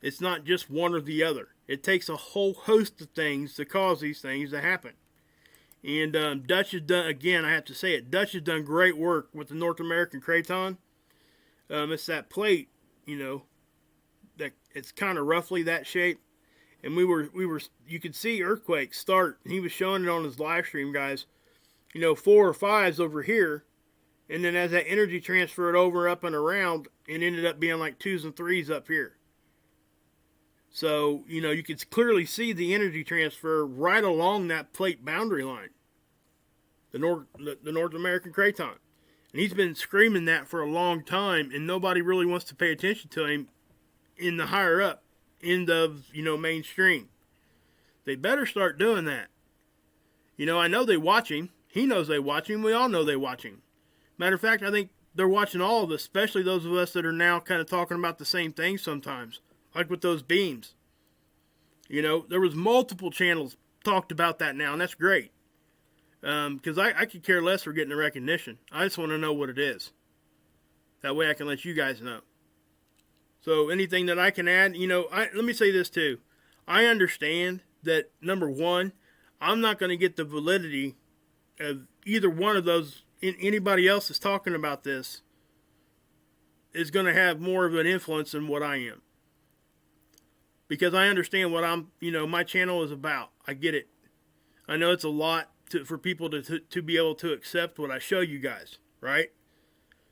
It's not just one or the other. It takes a whole host of things to cause these things to happen. And Dutch has done, again, I have to say it, Dutch has done great work with the North American craton. It's that plate, you know, that it's kind of roughly that shape. And you could see earthquakes start. He was showing it on his live stream, guys. You know, 4 or 5s over here. And then as that energy transferred over, up and around, it ended up being like 2s and 3s up here. So, you know, you could clearly see the energy transfer right along that plate boundary line. The North American craton. And he's been screaming that for a long time, and nobody really wants to pay attention to him in the higher up end of, you know, mainstream. They better start doing that. You know, I know they watch him. He knows they watch him. We all know they watch him. Matter of fact, I think they're watching all of us, especially those of us that are now kind of talking about the same thing sometimes. Like with those beams. You know, there was multiple channels talked about that now, and that's great. Because I could care less for getting the recognition. I just want to know what it is. That way I can let you guys know. So anything that I can add, you know, let me say this too. I understand that, number one, I'm not going to get the validity of either one of those. Anybody else that's talking about this is going to have more of an influence than what I am. Because I understand what my channel is about. I get it. I know it's a lot for people to be able to accept what I show you guys, right?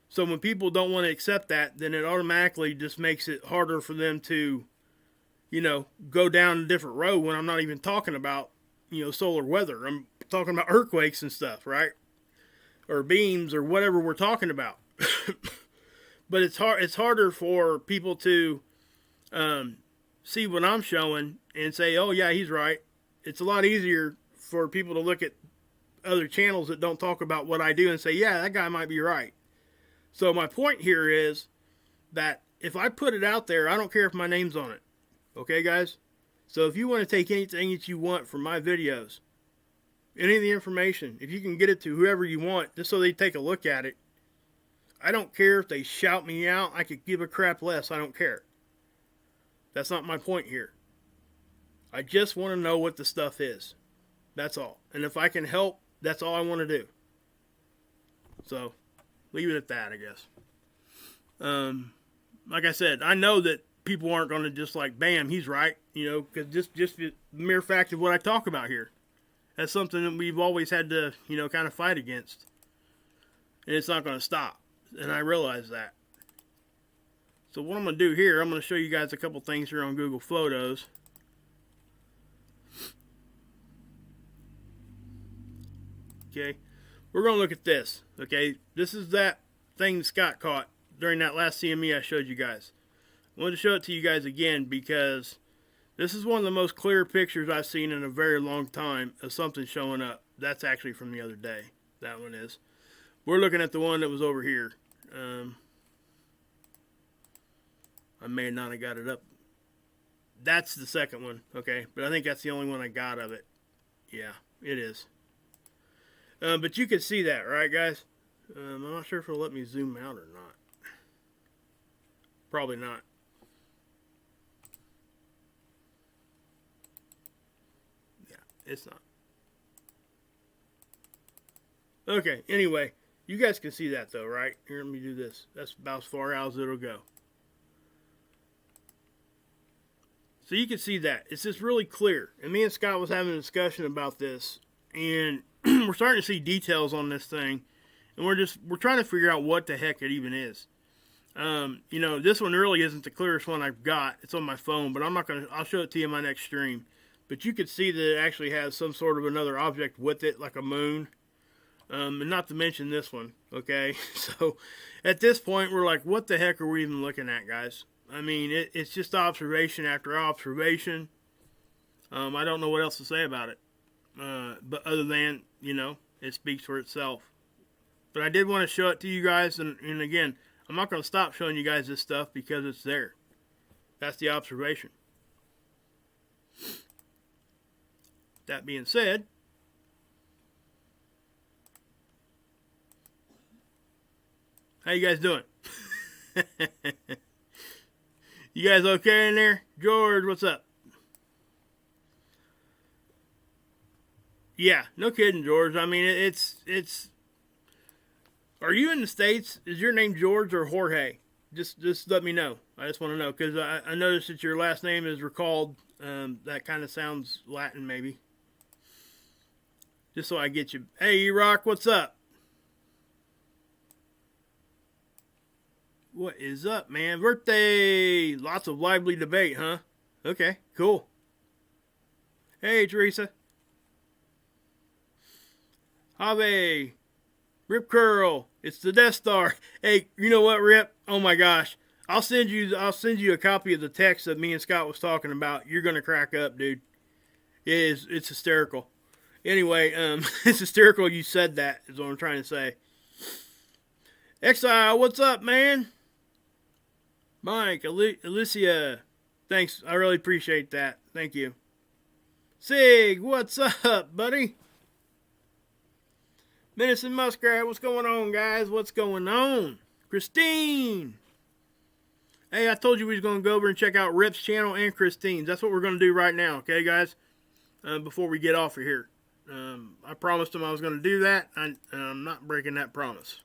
So when people don't want to accept that, then it automatically just makes it harder for them to, you know, go down a different road when I'm not even talking about, you know, solar weather. I'm talking about earthquakes and stuff, right? Or beams or whatever we're talking about. But it's harder for people to see what I'm showing and say, oh yeah, he's right. It's a lot easier for people to look at other channels that don't talk about what I do and say, yeah, that guy might be right. So my point here is that if I put it out there, I don't care if my name's on it. Okay, guys? So if you want to take anything that you want from my videos, any of the information, if you can get it to whoever you want, just so they take a look at it, I don't care if they shout me out. I could give a crap less. I don't care. That's not my point here. I just want to know what the stuff is. That's all. And if I can help, that's all I want to do. So, leave it at that, I guess. Like I said, I know that people aren't going to just like, bam, he's right. You know, because just the mere fact of what I talk about here. That's something that we've always had to, you know, kind of fight against. And it's not going to stop. And I realize that. So what I'm going to do here, I'm going to show you guys a couple things here on Google Photos. Okay. We're going to look at this. Okay. This is that thing Scott caught during that last CME I showed you guys. I wanted to show it to you guys again because this is one of the most clear pictures I've seen in a very long time of something showing up. That's actually from the other day. That one is. We're looking at the one that was over here. I may not have got it up. That's the second one, okay? But I think that's the only one I got of it. Yeah, it is. But you can see that, right, guys? I'm not sure if it'll let me zoom out or not. Probably not. Yeah, it's not. Okay, anyway, you guys can see that though, right? Here, let me do this. That's about as far out as it'll go. So you can see that. It's just really clear. And me and Scott was having a discussion about this. And we're starting to see details on this thing. And we're trying to figure out what the heck it even is. You know, this one really isn't the clearest one I've got. It's on my phone, but I'll show it to you in my next stream. But you can see that it actually has some sort of another object with it, like a moon. And not to mention this one, okay? So at this point, we're like, what the heck are we even looking at, guys? I mean, it's just observation after observation. I don't know what else to say about it. But other than, you know, it speaks for itself. But I did want to show it to you guys. And again, I'm not going to stop showing you guys this stuff because it's there. That's the observation. That being said, how you guys doing? You guys okay in there? George, what's up? Yeah, no kidding, George. I mean, it's. Are you in the States? Is your name George or Jorge? Just let me know. I just want to know because I noticed that your last name is recalled. That kind of sounds Latin, maybe. Just so I get you. Hey, E-Rock, what's up? What is up, man? Birthday! Lots of lively debate, huh? Okay, cool. Hey, Teresa. Have Rip Curl. It's the Death Star. Hey, you know what, Rip? Oh my gosh. I'll send you a copy of the text that me and Scott was talking about. You're gonna crack up, dude. It's hysterical. Anyway, it's hysterical you said that, is what I'm trying to say. Exile, what's up, man? Mike, Alicia, thanks. I really appreciate that. Thank you. Sig, what's up, buddy? Medicine Muskrat, what's going on, guys? What's going on? Christine! Hey, I told you we was going to go over and check out Rip's channel and Christine's. That's what we're going to do right now, okay, guys? Before we get off of here. I promised them I was going to do that, and I'm not breaking that promise.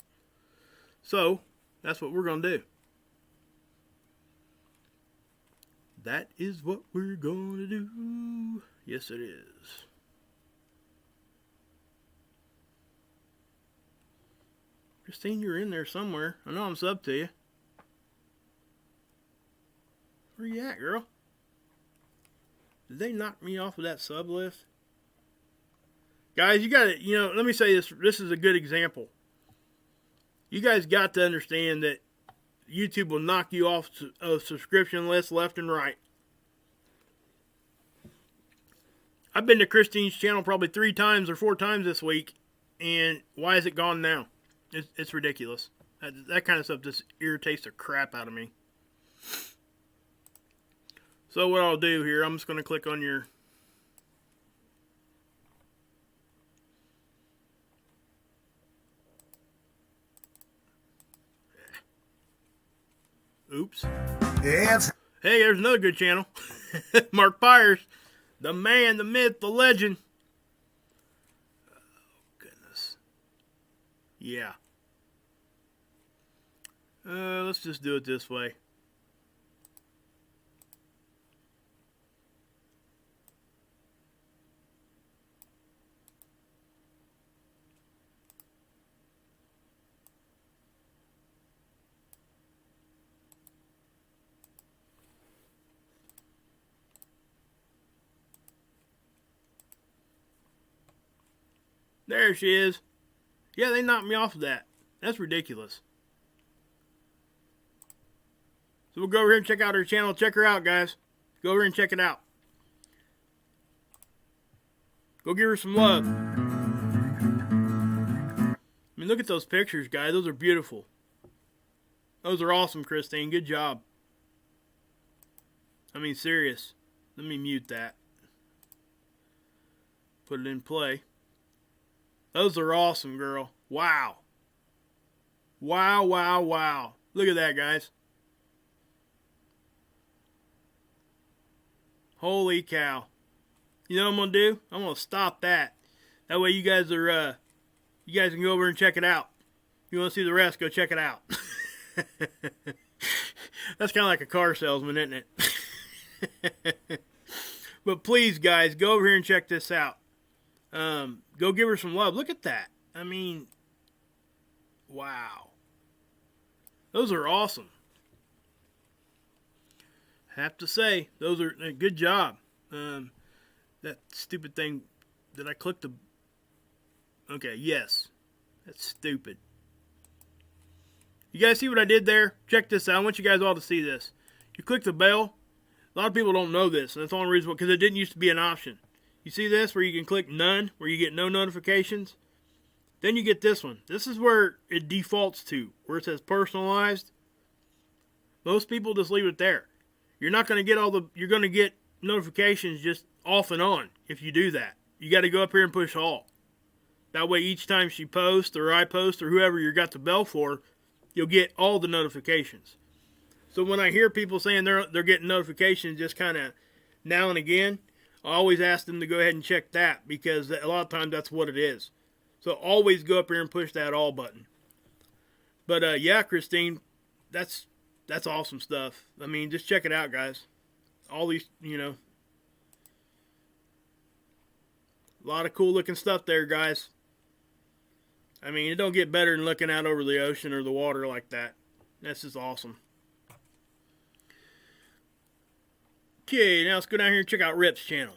So, that's what we're going to do. That is what we're going to do. Yes, it is. Christine, you're in there somewhere. I know I'm sub to you. Where you at, girl? Did they knock me off of that sub list? Guys, you got to, let me say this. This is a good example. You guys got to understand that YouTube will knock you off of subscription lists left and right. I've been to Christine's channel probably 3 times or 4 times this week, and why is it gone now? It's ridiculous. That kind of stuff just irritates the crap out of me. So what I'll do here, I'm just going to click on your... Oops. Yes. Hey, there's another good channel. Mark Pyers. The man, the myth, the legend. Oh, goodness. Yeah. Let's just do it this way. There she is. Yeah, they knocked me off of that. That's ridiculous. So we'll go over here and check out her channel. Check her out, guys. Go over and check it out. Go give her some love. I mean, look at those pictures, guys. Those are beautiful. Those are awesome, Christine. Good job. I mean, serious. Let me mute that. Put it in play. Those are awesome, girl. Wow. Wow, wow, wow. Look at that, guys. Holy cow. You know what I'm going to do? I'm going to stop that. That way you guys are, you guys can go over and check it out. If you want to see the rest, go check it out. That's kind of like a car salesman, isn't it? But please, guys, go over here and check this out. Go give her some love. Look at that. I mean, wow. Those are awesome. Have to say, those are good job. That stupid thing that I clicked the... Okay, yes. That's stupid. You guys see what I did there? Check this out. I want you guys all to see this. You click the bell. A lot of people don't know this, and that's the only reason, because it didn't used to be an option. You see this, where you can click none, where you get no notifications? Then you get this one. This is where it defaults to, where it says personalized. Most people just leave it there. You're not going to get you're going to get notifications just off and on if you do that. You got to go up here and push all. That way each time she posts, or I post, or whoever you got the bell for, you'll get all the notifications. So when I hear people saying they're getting notifications just kind of now and again, I always ask them to go ahead and check that, because a lot of times that's what it is. So always go up here and push that all button. But yeah, Christine, that's awesome stuff. I mean, just check it out, guys. All these, a lot of cool looking stuff there, guys. I mean, it don't get better than looking out over the ocean or the water like that. That's just awesome. Okay, now let's go down here and check out Rip's channel.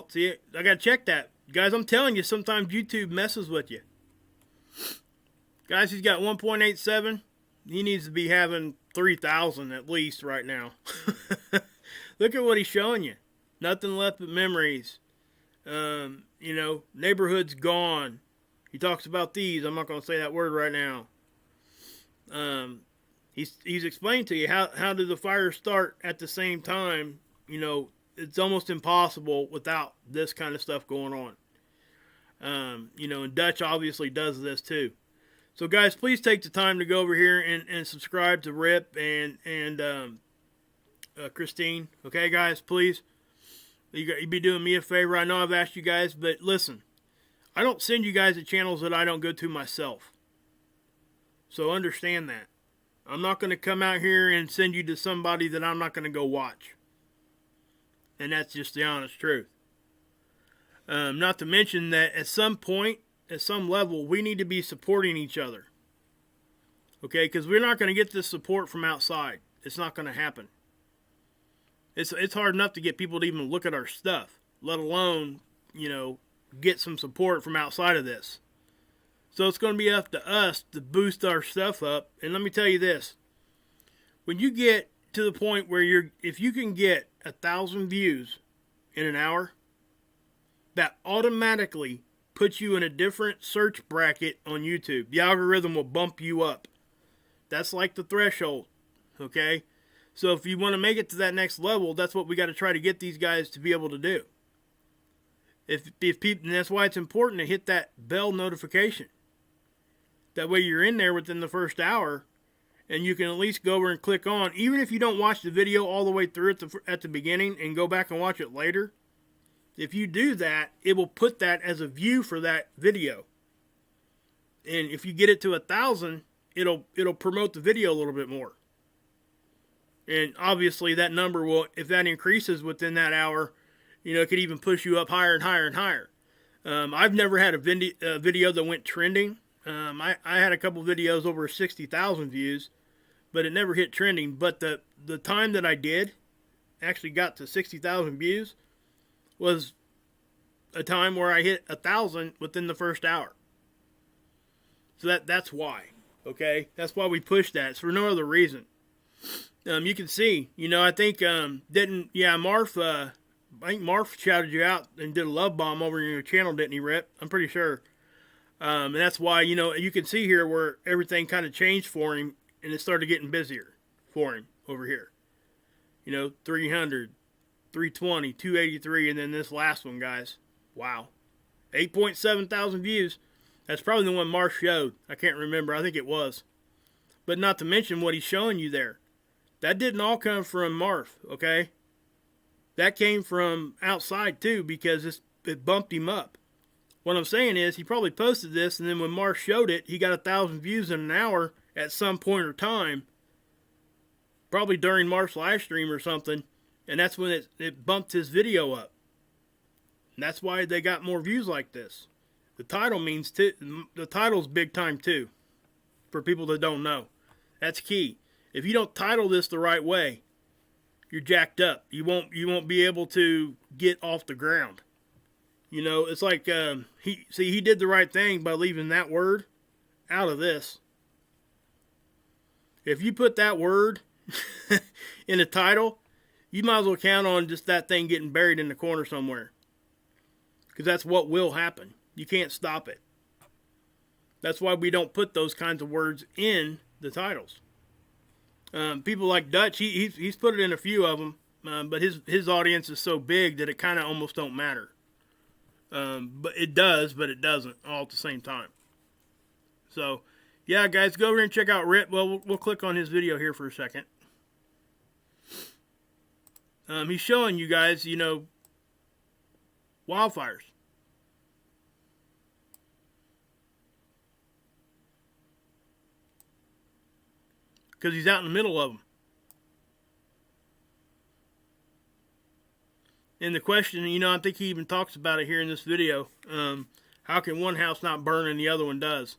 See it? I gotta check that. Guys, I'm telling you, sometimes YouTube messes with you. Guys, he's got 1.87. He needs to be having 3,000 at least right now. Look at what he's showing you. Nothing left but memories. Neighborhood's gone. He talks about these. I'm not going to say that word right now. He's explained to you how did the fire start at the same time. It's almost impossible without this kind of stuff going on. And Dutch obviously does this too. So guys, please take the time to go over here and subscribe to Rip and Christine. Okay, guys, please. You'd be doing me a favor. I know I've asked you guys, but listen, I don't send you guys to channels that I don't go to myself. So understand that. I'm not going to come out here and send you to somebody that I'm not going to go watch. And that's just the honest truth. Not to mention that at some point, at some level, we need to be supporting each other. Okay, because we're not going to get this support from outside. It's not going to happen. It's hard enough to get people to even look at our stuff, let alone, get some support from outside of this. So it's going to be up to us to boost our stuff up. And let me tell you this. When you get to the point where if you can get 1,000 views in an hour, that automatically puts you in a different search bracket on YouTube. The algorithm will bump you up. That's like the threshold, okay? So if you want to make it to that next level, that's what we got to try to get these guys to be able to do. If people, and that's why it's important to hit that bell notification. That way you're in there within the first hour, and you can at least go over and click on, even if you don't watch the video all the way through at the beginning and go back and watch it later. If you do that, it will put that as a view for that video. And if you get it to 1,000, it'll promote the video a little bit more. And obviously that number will, if that increases within that hour, it could even push you up higher and higher and higher. I've never had a video that went trending. I had a couple videos over 60,000 views, but it never hit trending. But the time that I did actually got to 60,000 views was a time where I hit 1,000 within the first hour. So that's why, okay? That's why we push that. It's for no other reason. You can see, I think, Marf shouted you out and did a love bomb over your channel, didn't he, Rip? I'm pretty sure. And that's why, you can see here where everything kind of changed for him, and it started getting busier for him over here. 300, 320, 283, and then this last one, guys. Wow. 8.7 thousand views. That's probably the one Marf showed. I can't remember. I think it was. But not to mention what he's showing you there. That didn't all come from Marf, okay? That came from outside, too, because it bumped him up. What I'm saying is, he probably posted this, and then when Marf showed it, he got 1,000 views in an hour at some point or time. Probably during Marf's live stream or something. And that's when it bumped his video up. And that's why they got more views like this. The title the title's big time, too. For people that don't know. That's key. If you don't title this the right way, you're jacked up. You won't be able to get off the ground. You know, it's like he did the right thing by leaving that word out of this. If you put that word in the title, you might as well count on just that thing getting buried in the corner somewhere. Because that's what will happen. You can't stop it. That's why we don't put those kinds of words in the titles. People like Dutch, he's put it in a few of them, but his audience is so big that it kind of almost don't matter. But it does, but it doesn't all at the same time. So, yeah, guys, go over and check out Rip. Well, we'll click on his video here for a second. He's showing you guys, you know, wildfires. Because he's out in the middle of them. And the question, you know, I think he even talks about it here in this video. How can one house not burn and the other one does?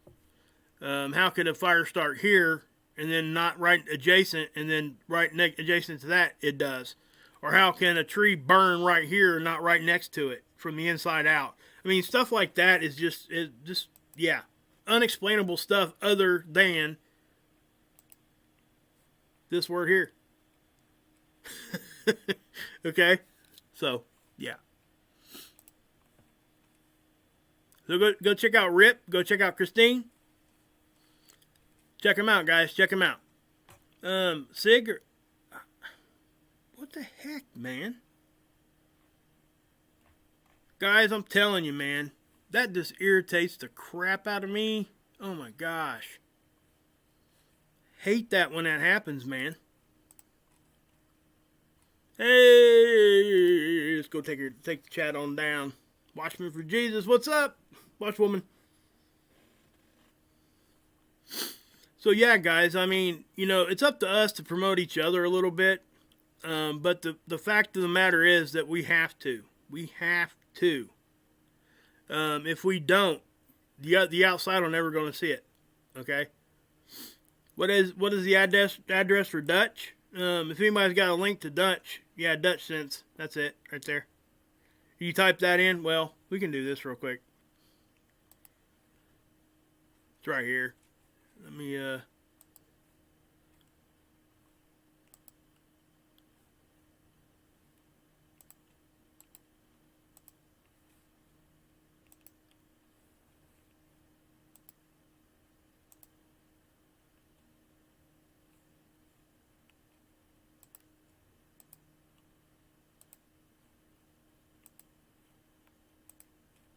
How can a fire start here and then not right adjacent and then right adjacent to that it does? Or how can a tree burn right here and not right next to it from the inside out? I mean, stuff like that is just yeah, unexplainable stuff other than this word here. Okay? So, yeah. So go check out Rip. Go check out Christine. Check them out, guys. Check them out. Sig, what the heck, man? Guys, I'm telling you, man. That just irritates the crap out of me. Oh, my gosh. Hate that when that happens, man. Hey, let's go take the chat on down. Watchman for Jesus, what's up? Watchwoman. So yeah, guys, I mean, you know, it's up to us to promote each other a little bit. But the fact of the matter is that we have to. We have to. If we don't, the outside will never going to see it. Okay. What is the address for Dutch? If anybody's got a link to Dutch, yeah, Dutch Sense. That's it, right there. You type that in. Well, we can do this real quick. It's right here. Let me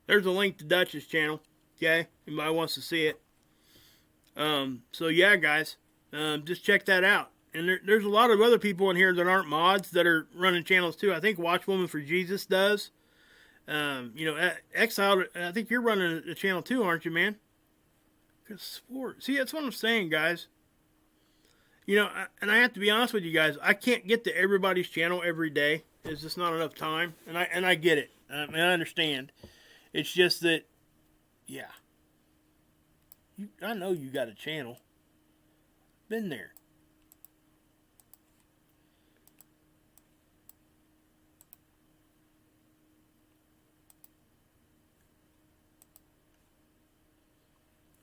there's a link to Dutch's channel. Okay, anybody wants to see it. So yeah, guys, just check that out. And there's a lot of other people in here that aren't mods that are running channels too. I think Watchwoman for Jesus does. You know, Exiled, I think you're running a channel too, aren't you, man? Good sport. See, that's what I'm saying, guys. You know, and I have to be honest with you guys. I can't get to everybody's channel every day. There's just not enough time, and I get it. I understand. It's just that, yeah. I know you got a channel. Been there.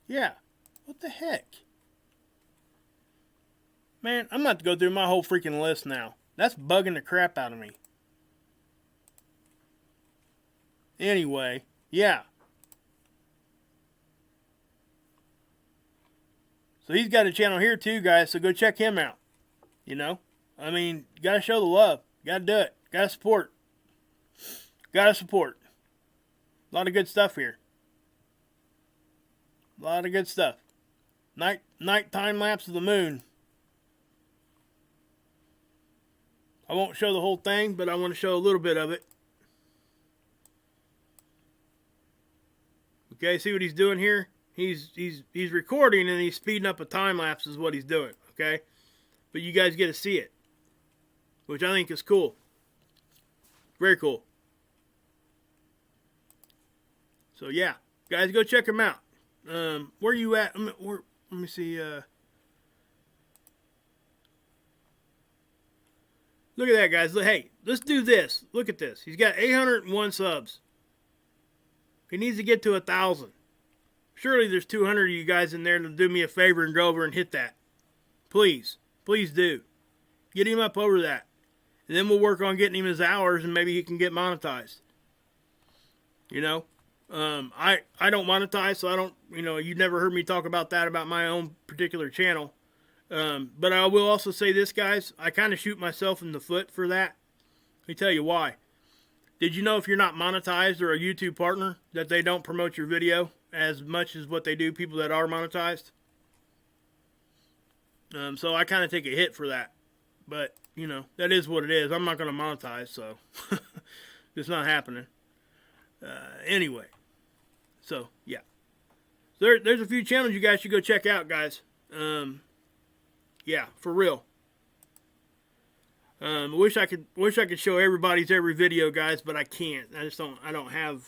Yeah. What the heck? Man, I'm about to go through my whole freaking list now. That's bugging the crap out of me. Anyway, yeah. So he's got a channel here too, guys, so go check him out. You know? I mean, you gotta show the love. You gotta do it. Gotta support. Gotta support. A lot of good stuff here. A lot of good stuff. Night time lapse of the moon. I won't show the whole thing, but I want to show a little bit of it. Okay, see what he's doing here? He's recording and he's speeding up a time lapse is what he's doing, okay? But you guys get to see it, which I think is cool. Very cool. So yeah, guys, go check him out. Where you at? Let me see. Look at that, guys. Hey, let's do this. Look at this. He's got 801 subs. He needs to get to 1,000. Surely there's 200 of you guys in there to do me a favor and go over and hit that. Please. Please do. Get him up over that. And then we'll work on getting him his hours and maybe he can get monetized. You know? I don't monetize, so I don't, you've never heard me talk about that about my own particular channel. But I will also say this, guys. I kind of shoot myself in the foot for that. Let me tell you why. Did you know if you're not monetized or a YouTube partner that they don't promote your video as much as what they do people that are monetized? So I kind of take a hit for that. But, that is what it is. I'm not going to monetize, so it's not happening. Anyway. So, yeah. There's a few channels you guys should go check out, guys. Yeah, for real. Wish I could show everybody's every video, guys, but I can't. I don't have.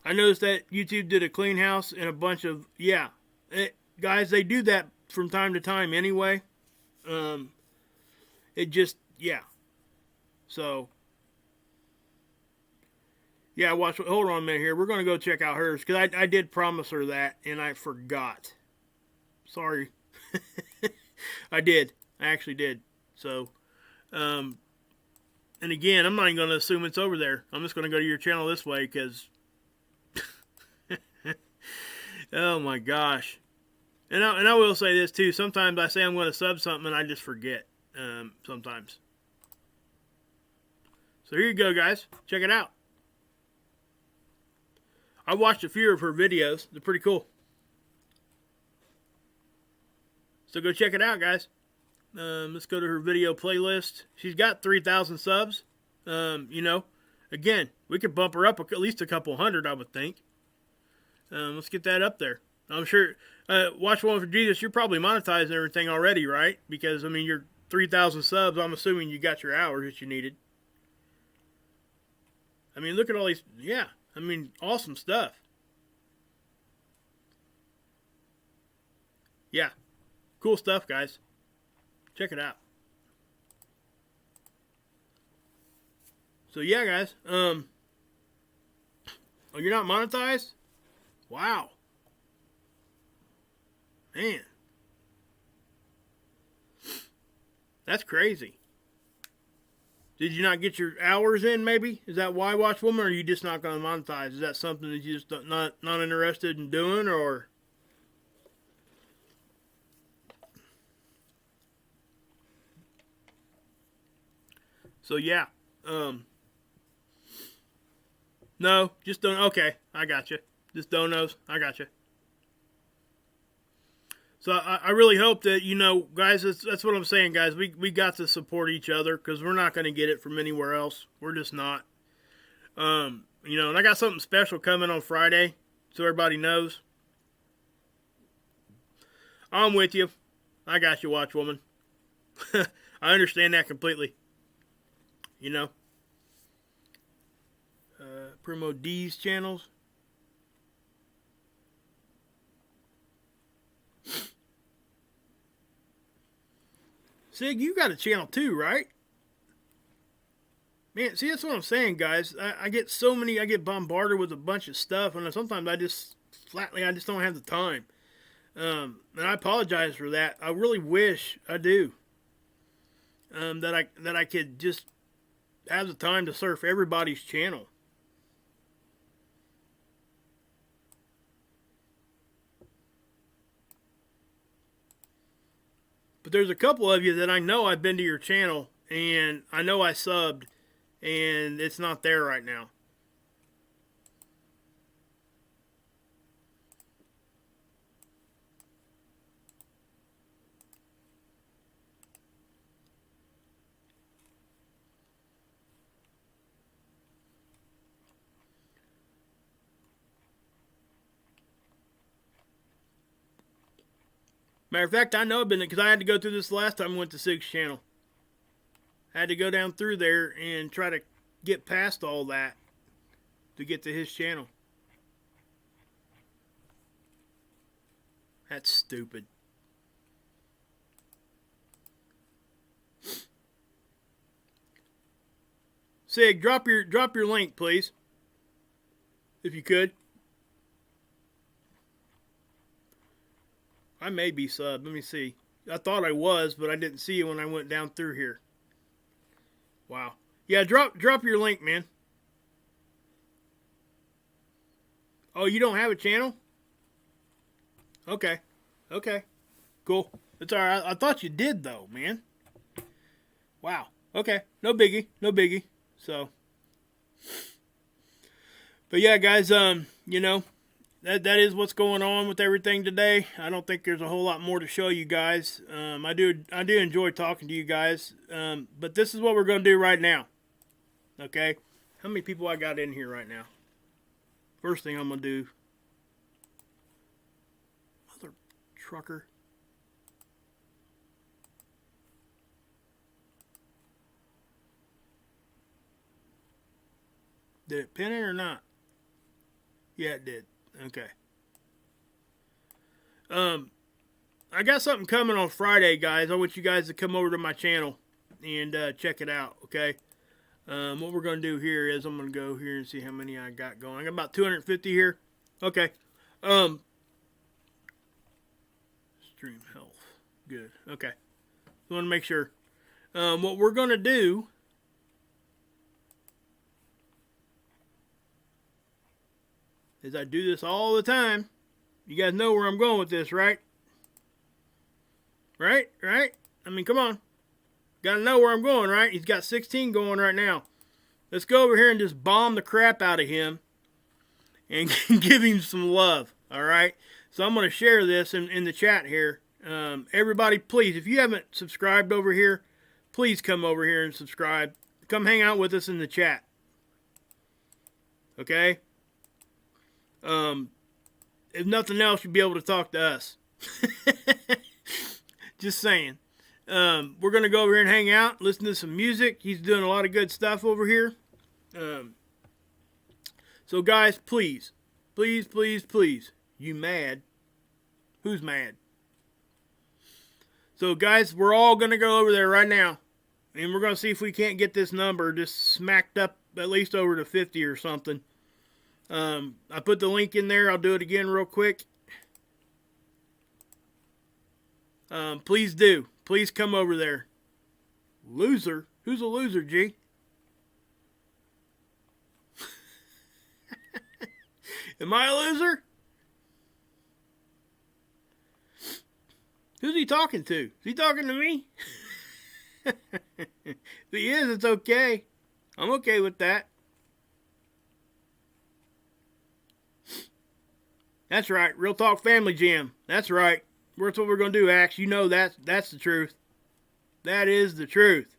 I noticed that YouTube did a clean house and a bunch of guys. They do that from time to time anyway. It just So hold on a minute here. We're gonna go check out hers because I did promise her that and I forgot. Sorry. I did. I actually did. So, and again, I'm not even going to assume it's over there. I'm just going to go to your channel this way because, oh my gosh. And I will say this too. Sometimes I say I'm going to sub something and I just forget. Sometimes. So here you go, guys. Check it out. I watched a few of her videos. They're pretty cool. So go check it out, guys. Let's go to her video playlist. She's got 3,000 subs. Again, we could bump her up at least a couple hundred, I would think. Let's get that up there. I'm sure. Watch One for Jesus. You're probably monetizing everything already, right? Because, you're 3,000 subs. I'm assuming you got your hours that you needed. Look at all these. Yeah. Awesome stuff. Yeah. Cool stuff, guys. Check it out. So yeah, guys. Oh, you're not monetized? Wow. Man. That's crazy. Did you not get your hours in, maybe? Is that why, Watch Woman, or are you just not going to monetize? Is that something that you just not interested in doing, or... So yeah, no, just don't. Okay, I got you. Just donos, I got you. So I really hope that guys. That's what I'm saying, guys. We got to support each other because we're not going to get it from anywhere else. We're just not. And I got something special coming on Friday, so everybody knows. I'm with you. I got you, Watch Woman. I understand that completely. Primo D's channels. Sig, you got a channel too, right? Man, see, that's what I'm saying, guys. I get so many, I get bombarded with a bunch of stuff, and sometimes I just don't have the time. And I apologize for that. I really wish I do. That I could just have the time to surf everybody's channel. But there's a couple of you that I know I've been to your channel, and I know I subbed, and it's not there right now. Matter of fact, I know I've been, because I had to go through this last time I went to Sig's channel. I had to go down through there and try to get past all that to get to his channel. That's stupid. Sig, drop your link, please, if you could. I may be subbed. Let me see. I thought I was, but I didn't see it when I went down through here. Wow. Yeah, drop your link, man. Oh, you don't have a channel? Okay. Okay. Cool. It's all right. I thought you did, though, man. Wow. Okay. No biggie. No biggie. So. But yeah, guys, you know, that is what's going on with everything today. I don't think there's a whole lot more to show you guys. I do enjoy talking to you guys. But this is what we're going to do right now. Okay? How many people I got in here right now? First thing I'm going to do. Mother trucker. Did it pin it or not? Yeah, it did. Okay. I got something coming on Friday, guys. I want you guys to come over to my channel and check it out, okay? What we're going to do here is I'm going to go here and see how many I got going. I got about 250 here. Okay. Stream health. Good. Okay. I want to make sure. What we're going to do is I do this all the time. You guys know where I'm going with this, right? Right? I mean, come on. Gotta know where I'm going, right? He's got 16 going right now. Let's go over here and just bomb the crap out of him and give him some love, all right? So I'm going to share this in the chat here. Everybody, please, if you haven't subscribed over here, please come over here and subscribe. Come hang out with us in the chat. Okay? If nothing else, you'll be able to talk to us. Just saying. We're going to go over here and hang out, listen to some music. He's doing a lot of good stuff over here. So, guys, please. You mad? Who's mad? So, guys, we're all going to go over there right now. And we're going to see if we can't get this number just smacked up at least over to 50 or something. I put the link in there. I'll do it again real quick. Please do. Please come over there. Loser? Who's a loser, G? Am I a loser? Who's he talking to? Is he talking to me? If he is, it's okay. I'm okay with that. That's right. Real Talk Family Jam. That's right. That's what we're going to do, Axe. You know that's the truth. That is the truth.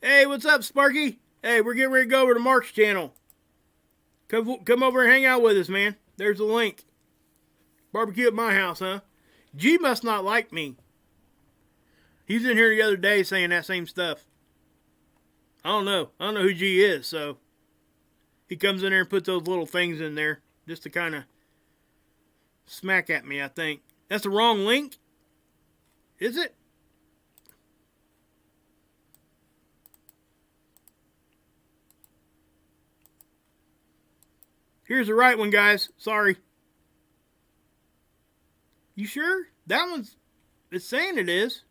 Hey, what's up, Sparky? Hey, we're getting ready to go over to Mark's channel. Come over and hang out with us, man. There's the link. Barbecue at my house, huh? G must not like me. He was in here the other day saying that same stuff. I don't know who G is, so he comes in there and puts those little things in there just to kind of smack at me, I think. That's the wrong link? Is it? Here's the right one, guys. Sorry. You sure? That one's... It's saying it is.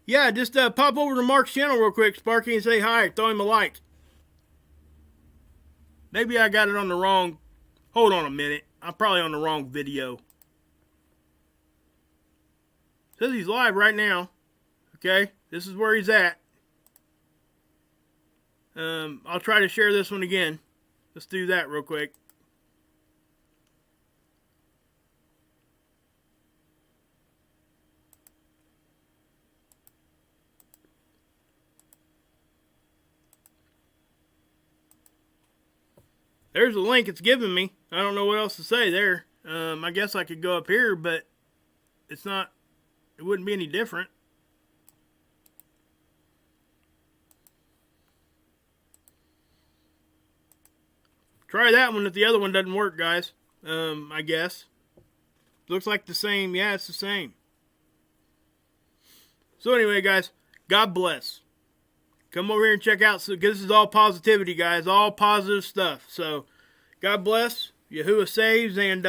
Yeah, just pop over to Mark's channel real quick, Sparky, and say hi. Throw him a like. Maybe I got it on the wrong... Hold on a minute. I'm probably on the wrong video. Says he's live right now. Okay, this is where he's at. I'll try to share this one again. Let's do that real quick. There's a link it's giving me. I don't know what else to say there. I guess I could go up here, but it's not... It wouldn't be any different. Try that one if the other one doesn't work, guys. I guess. Looks like the same. Yeah, it's the same. So anyway, guys, God bless. Come over here and check out. So this is all positivity, guys. All positive stuff. So God bless. Yahuwah saves. And